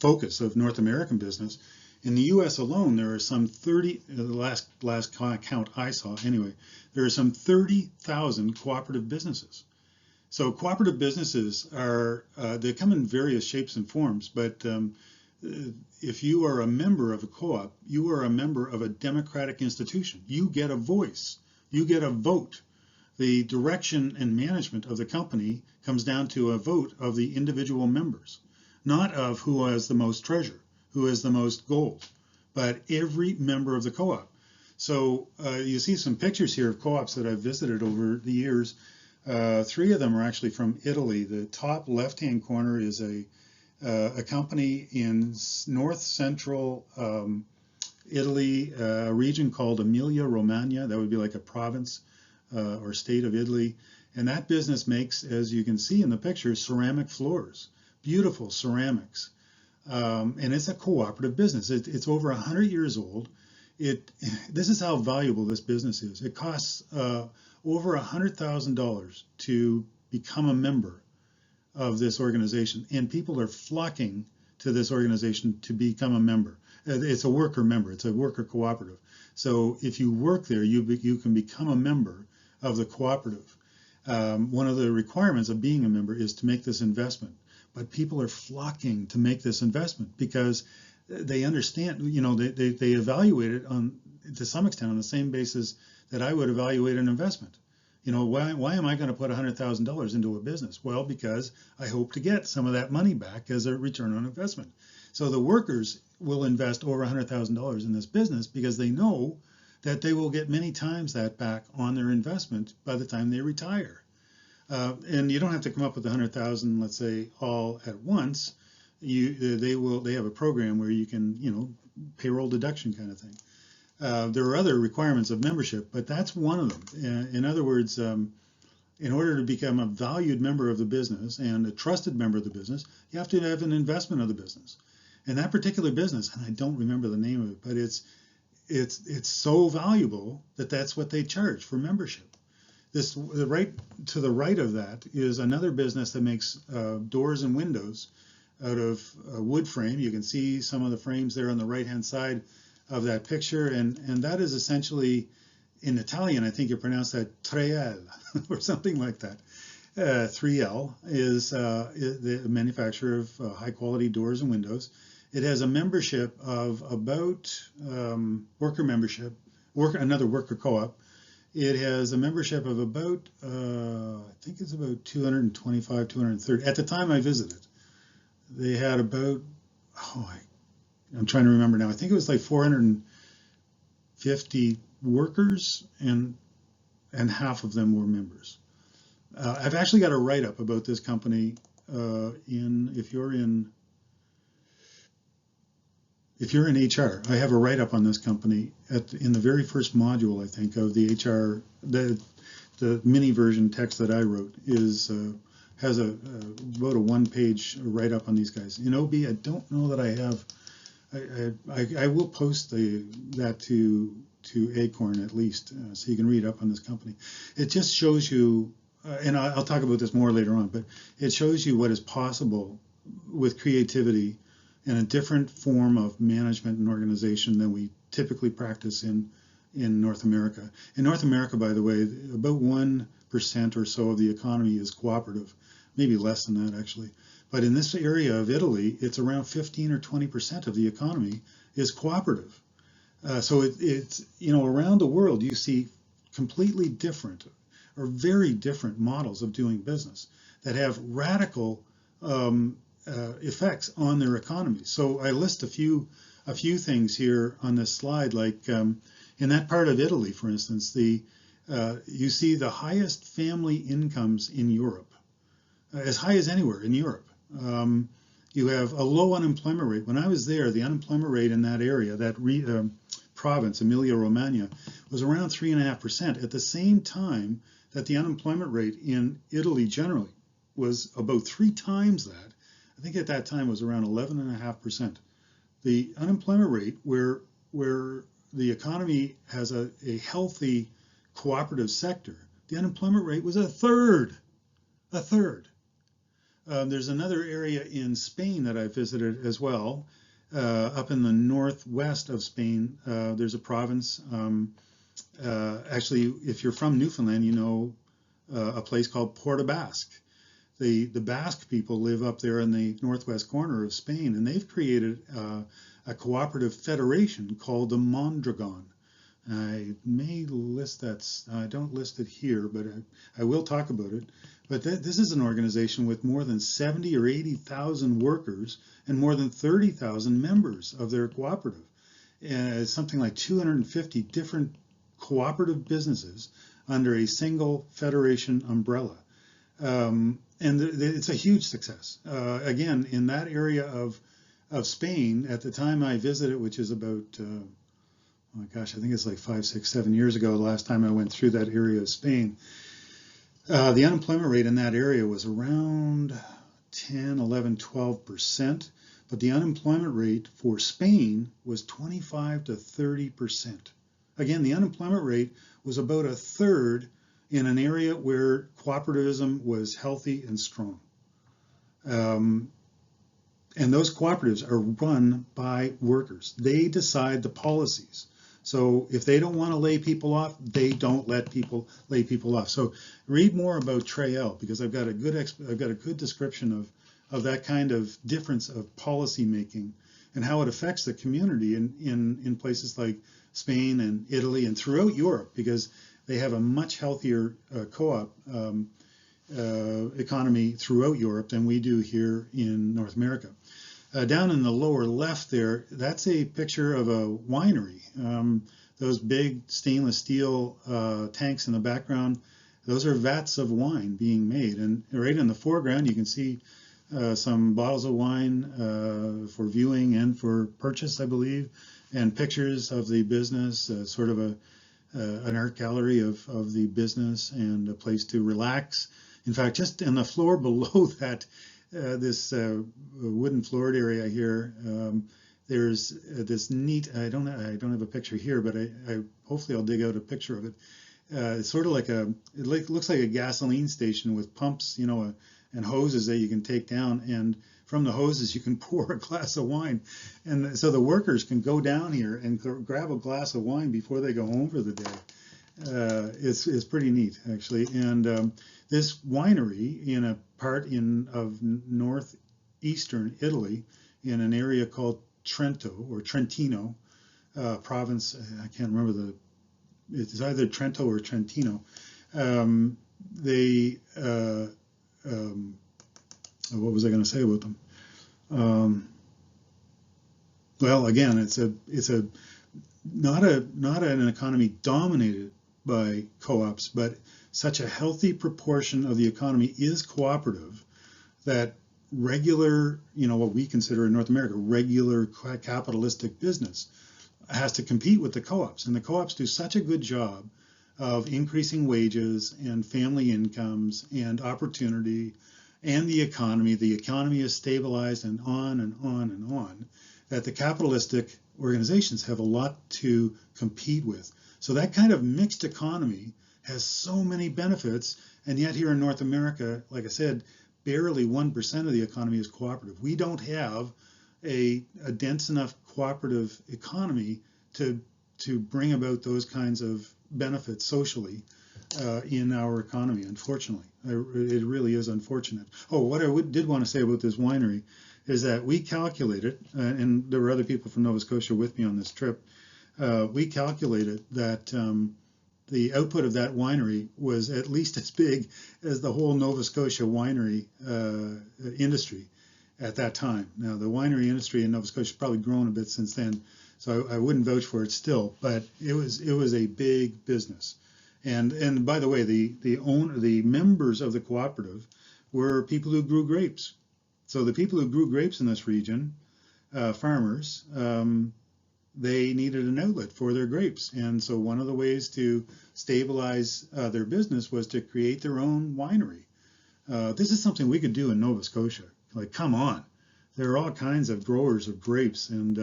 focus of North American business, in the U.S. alone, there are some 30, the last count I saw anyway, there are some 30,000 cooperative businesses. So cooperative businesses they come in various shapes and forms, but if you are a member of a co-op, you are a member of a democratic institution. You get a voice, you get a vote. The direction and management of the company comes down to a vote of the individual members, not of who has the most treasure, who has the most gold, but every member of the co-op. So you see some pictures here of co-ops that I've visited over the years. 3 of them are actually from Italy. The top left-hand corner is a company in north central Italy, a region called Emilia-Romagna. That would be like a province or state of Italy. And that business makes, as you can see in the picture, ceramic floors, beautiful ceramics. And it's a cooperative business. It's over 100 years old. This is how valuable this business is. It costs over $100,000 to become a member of this organization, and people are flocking to this organization to become a member. It's a worker member. It's a worker cooperative. So if you work there, you can become a member of the cooperative. One of the requirements of being a member is to make this investment. But people are flocking to make this investment because they understand, they evaluate it to some extent on the same basis that I would evaluate an investment. Why am I going to put $100,000 into a business? Well, because I hope to get some of that money back as a return on investment. So the workers will invest over $100,000 in this business because they know that they will get many times that back on their investment by the time they retire. And you don't have to come up with 100,000, let's say, all at once. They have a program where you can, payroll deduction kind of thing. There are other requirements of membership, but that's one of them. In other words, in order to become a valued member of the business and a trusted member of the business, you have to have an investment of the business. And that particular business, and I don't remember the name of it, but it's so valuable that that's what they charge for membership. Right to the right of that is another business that makes doors and windows out of wood frame. You can see some of the frames there on the right-hand side of that picture, and that is essentially, in Italian, I think you pronounce that 3L or something like that. 3L is the manufacturer of high quality doors and windows. It has a membership of about worker membership, another worker co-op. It has a membership of about, I think it's about 225, 230. At the time I visited, they had about, I'm trying to remember now. I think it was like 450 workers, and half of them were members. I've actually got a write-up about this company if you're in HR. I have a write-up on this company in the very first module, I think, of the HR. The mini version text that I wrote has about a one-page write-up on these guys. In OB, I don't know that I have. I will post that to Acorn at least, so you can read up on this company. It just shows you, and I'll talk about this more later on, but it shows you what is possible with creativity and a different form of management and organization than we typically practice in North America. In North America, by the way, about 1% or so of the economy is cooperative, maybe less than that actually. But in this area of Italy, it's around 15 or 20% of the economy is cooperative. So it's, around the world, you see completely different or very different models of doing business that have radical effects on their economy. So I list a few things here on this slide, like in that part of Italy, for instance, you see the highest family incomes in Europe, as high as anywhere in Europe. You have a low unemployment rate. When I was there, the unemployment rate in that area, that province, Emilia-Romagna, was around 3.5%. At the same time that the unemployment rate in Italy generally was about 3 times that. I think at that time was around 11.5%. The unemployment rate where the economy has a healthy cooperative sector, the unemployment rate was a third. There's another area in Spain that I visited as well, up in the northwest of Spain. There's a province, actually, if you're from Newfoundland, you know a place called Porta Basque. The Basque people live up there in the northwest corner of Spain, and they've created a cooperative federation called the Mondragon. I may list that. I don't list it here, but I will talk about it. But this is an organization with more than 70 or 80,000 workers and more than 30,000 members of their cooperative. Something like 250 different cooperative businesses under a single federation umbrella. And it's a huge success. Again, in that area of Spain, at the time I visited, which is about, oh my gosh, I think it's like 5, 6, 7 years ago, the last time I went through that area of Spain, the unemployment rate in that area was around 10, 11, 12%, but the unemployment rate for Spain was 25 to 30%. Again, the unemployment rate was about a third in an area where cooperativism was healthy and strong. And those cooperatives are run by workers. They decide the policies. So if they don't want to lay people off, they don't let people lay people off. So read more about Trail, because I've got a good description of that kind of difference of policy making and how it affects the community in places like Spain and Italy and throughout Europe, because they have a much healthier co-op economy throughout Europe than we do here in North America. Down in the lower left there, that's a picture of a winery. Those big stainless steel tanks in the background, those are vats of wine being made. And right in the foreground, you can see some bottles of wine for viewing and for purchase, I believe, and pictures of the business, sort of an art gallery of the business and a place to relax. In fact, just on the floor below that, this wooden floored area here, there's this neat, I don't have a picture here, but I hopefully I'll dig out a picture of it. It's sort of like it looks like a gasoline station with pumps, and hoses that you can take down, and from the hoses you can pour a glass of wine, and so the workers can go down here and grab a glass of wine before they go home for the day. It's pretty neat, actually. And this winery in a part of northeastern Italy, in an area called Trento or Trentino province. I can't remember it's either Trento or Trentino. What was I going to say about them? Well, again, it's not an economy dominated by co-ops, but such a healthy proportion of the economy is cooperative that regular, what we consider in North America, regular capitalistic business has to compete with the co-ops. And the co-ops do such a good job of increasing wages and family incomes and opportunity and the economy. The economy is stabilized and on and on and on, that the capitalistic organizations have a lot to compete with. So that kind of mixed economy has so many benefits, and yet here in North America, like I said, barely 1% of the economy is cooperative. We don't have a dense enough cooperative economy to bring about those kinds of benefits socially in our economy, unfortunately. It really is unfortunate. Oh, what I did want to say about this winery is that we calculated, and there were other people from Nova Scotia with me on this trip, we calculated that the output of that winery was at least as big as the whole Nova Scotia winery industry at that time. Now, the winery industry in Nova Scotia has probably grown a bit since then, so I wouldn't vouch for it still, but it was a big business. And by the way, the members of the cooperative were people who grew grapes. So the people who grew grapes in this region, farmers, they needed an outlet for their grapes. And so one of the ways to stabilize their business was to create their own winery. This is something we could do in Nova Scotia. Like, come on. There are all kinds of growers of grapes, and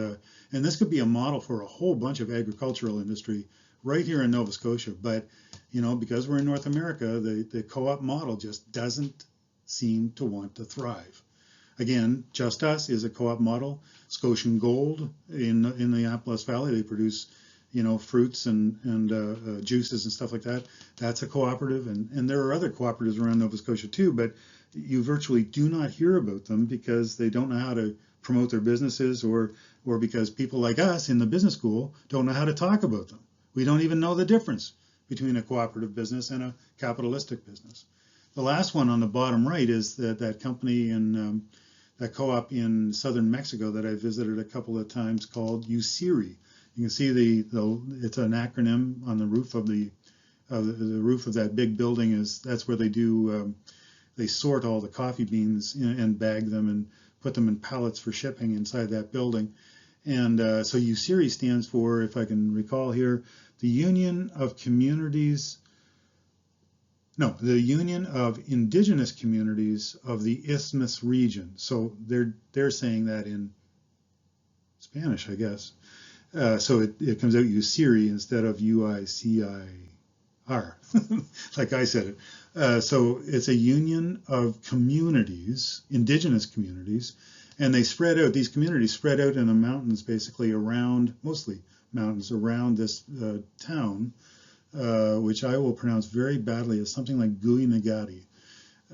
this could be a model for a whole bunch of agricultural industry right here in Nova Scotia. But, because we're in North America, the co-op model just doesn't seem to want to thrive. Again, Just Us is a co-op model. Scotian Gold in the Annapolis Valley, they produce, fruits and juices and stuff like that. That's a cooperative, and there are other cooperatives around Nova Scotia too, but you virtually do not hear about them because they don't know how to promote their businesses, or because people like us in the business school don't know how to talk about them. We don't even know the difference between a cooperative business and a capitalistic business. The last one on the bottom right is that company in that co-op in southern Mexico that I visited a couple of times called USIRI. You can see it's an acronym on the roof of the roof of that big building. That's where they sort all the coffee beans and bag them and put them in pallets for shipping inside that building. And so USIRI stands for, if I can recall here, the Union of Indigenous Communities of the Isthmus region. So they're saying that in Spanish, I guess. So it comes out USIRI instead of UICIR, like I said it. So it's a union of communities, indigenous communities, and these communities spread out in the mountains, basically mostly mountains around this town, which I will pronounce very badly as something like Guinagati.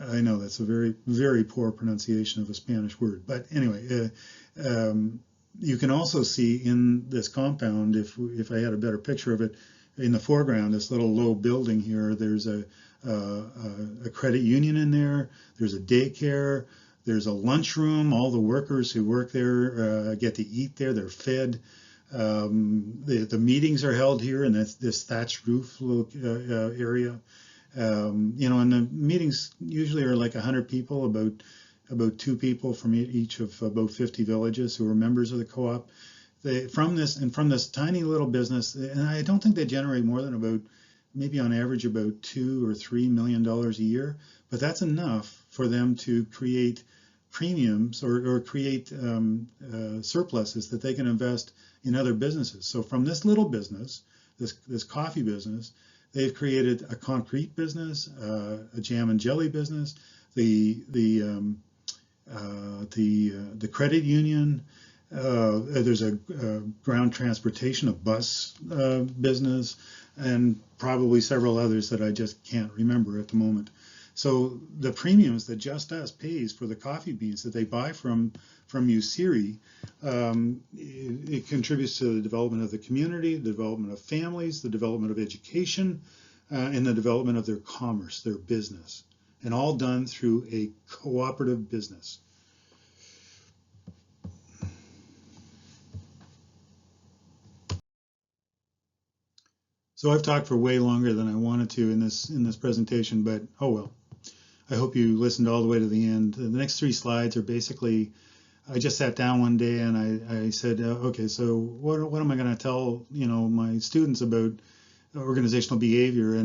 I know that's a very, very poor pronunciation of a Spanish word. But anyway, you can also see in this compound, if I had a better picture of it, in the foreground, this little low building here, there's a credit union in there, there's a daycare, there's a lunchroom. All the workers who work there get to eat there, they're fed. The meetings are held here in this thatched roof area. And the meetings usually are like 100 people, about 2 people from each of about 50 villages who are members of the co-op. From this tiny little business, and I don't think they generate more than maybe on average about $2 or $3 million a year, but that's enough for them to create premiums or create surpluses that they can invest in other businesses. So from this little business, this coffee business, they've created a concrete business, a jam and jelly business, the credit union. There's a ground transportation, a bus business, and probably several others that I just can't remember at the moment. So the premiums that Just Us pays for the coffee beans that they buy from USIRI, it contributes to the development of the community, the development of families, the development of education, and the development of their commerce, their business, and all done through a cooperative business. So I've talked for way longer than I wanted to in this presentation, but oh well. I hope you listened all the way to the end. The next 3 slides are basically, I just sat down one day and I said, okay, so what am I going to tell my students about organizational behavior?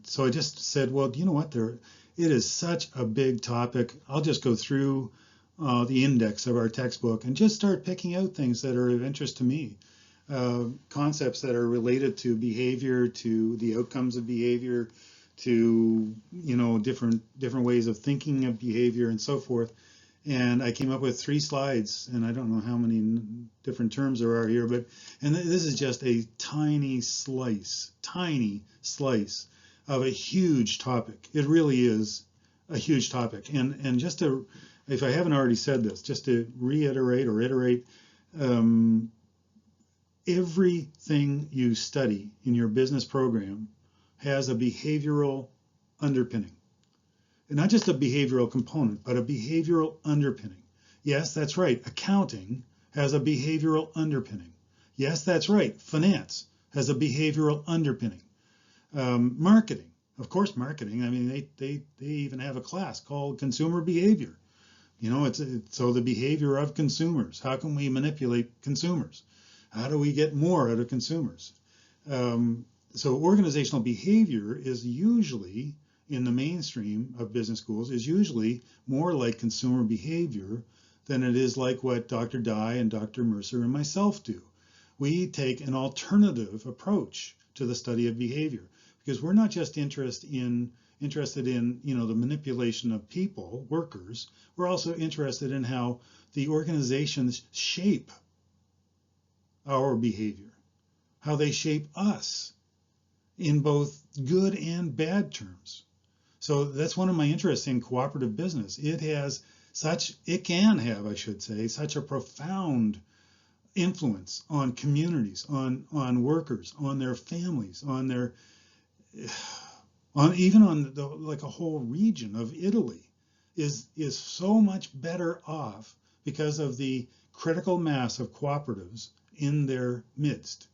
So I just said, well, you know what? It is such a big topic. I'll just go through the index of our textbook and just start picking out things that are of interest to me. Concepts that are related to behavior, to the outcomes of behavior, to different ways of thinking of behavior and so forth. And I came up with 3 slides, and I don't know how many different terms there are here, and this is just a tiny slice of a huge topic. It really is a huge topic. And just to, if I haven't already said this, just to reiterate or iterate, everything you study in your business program has a behavioral underpinning. And not just a behavioral component, but a behavioral underpinning. Yes, that's right. Accounting has a behavioral underpinning. Yes, that's right. Finance has a behavioral underpinning. Marketing, of course, marketing. I mean, they even have a class called consumer behavior. So the behavior of consumers. How can we manipulate consumers? How do we get more out of consumers? So organizational behavior is usually, in the mainstream of business schools, is usually more like consumer behavior than it is like what Dr. Dye and Dr. Mercer and myself do. We take an alternative approach to the study of behavior because we're not just interested in the manipulation of people, workers. We're also interested in how the organizations shape our behavior, how they shape us in both good and bad terms. So that's one of my interests in cooperative business. It can have, I should say, such a profound influence on communities, on workers, on their families, even on like a whole region of Italy is so much better off because of the critical mass of cooperatives in their midst.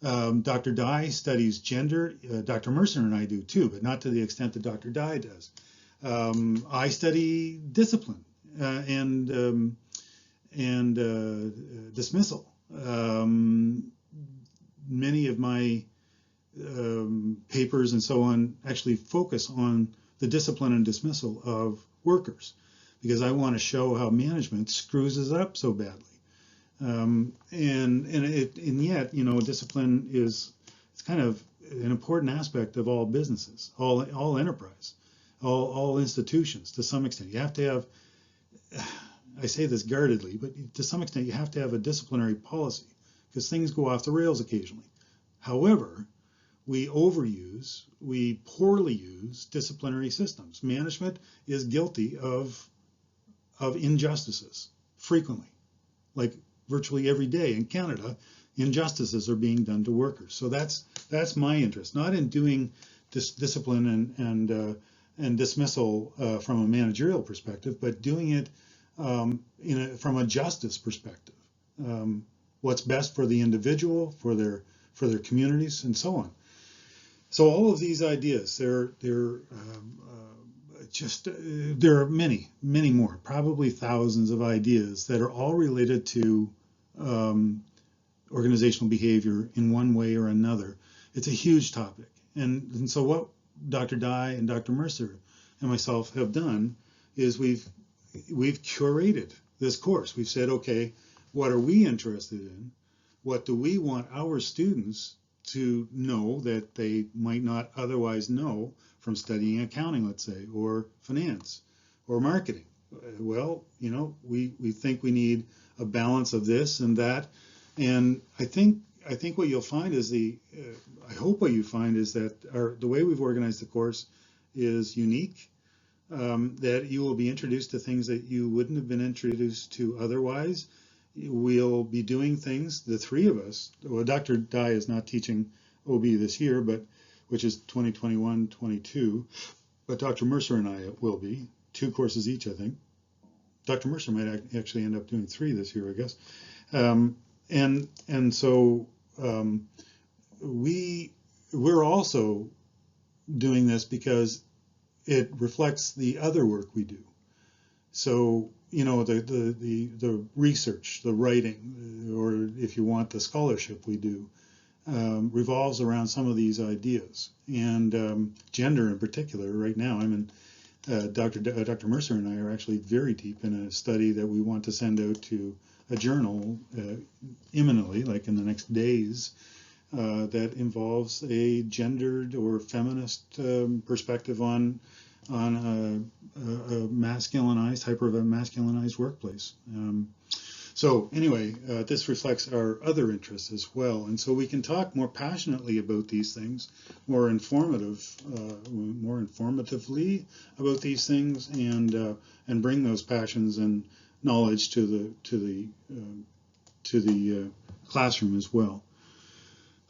Dr. Dye studies gender. Dr. Mercer and I do too, but not to the extent that Dr. Dye does. I study discipline and dismissal. Many of my papers and so on actually focus on the discipline and dismissal of workers because I want to show how management screws us up so badly. And yet, discipline it's kind of an important aspect of all businesses, all enterprise, all institutions to some extent. You have to have, I say this guardedly, but to some extent you have to have a disciplinary policy because things go off the rails occasionally. However, we poorly use disciplinary systems. Management is guilty of injustices frequently, like virtually every day in Canada, injustices are being done to workers. So that's my interest, not in doing discipline and dismissal from a managerial perspective, but doing it from a justice perspective. What's best for the individual, for their communities, and so on. So all of these ideas, there are many more, probably thousands of ideas that are all related to organizational behavior in one way or another. It's a huge topic. And so what Dr. Dye and Dr. Mercer and myself have done is we've curated this course. We've said, okay, what are we interested in? What do we want our students to know that they might not otherwise know from studying accounting, let's say, or finance? or marketing. Well, we think we need a balance of this and that, and I think what you'll find is I hope what you find is that the way we've organized the course is unique. That you will be introduced to things that you wouldn't have been introduced to otherwise. We'll be doing things, the three of us. Well, Dr. Dye is not teaching OB this year, which is 2021-22, but Dr. Mercer and I will be, 2 courses each, I think. Dr. Mercer might actually end up doing 3 this year, I guess. And so we're also doing this because it reflects the other work we do. So, the research, the writing, or if you want, the scholarship we do, revolves around some of these ideas. And gender in particular, right now, Dr. Mercer and I are actually very deep in a study that we want to send out to a journal imminently, like in the next days, that involves a gendered or feminist perspective on a masculinized, hyper-masculinized workplace. So anyway, this reflects our other interests as well, and so we can talk more passionately about these things, more informatively about these things, and bring those passions and knowledge to the classroom as well.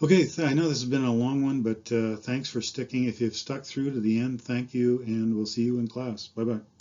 Okay, I know this has been a long one, but thanks for sticking. If you've stuck through to the end, thank you, and we'll see you in class. Bye-bye.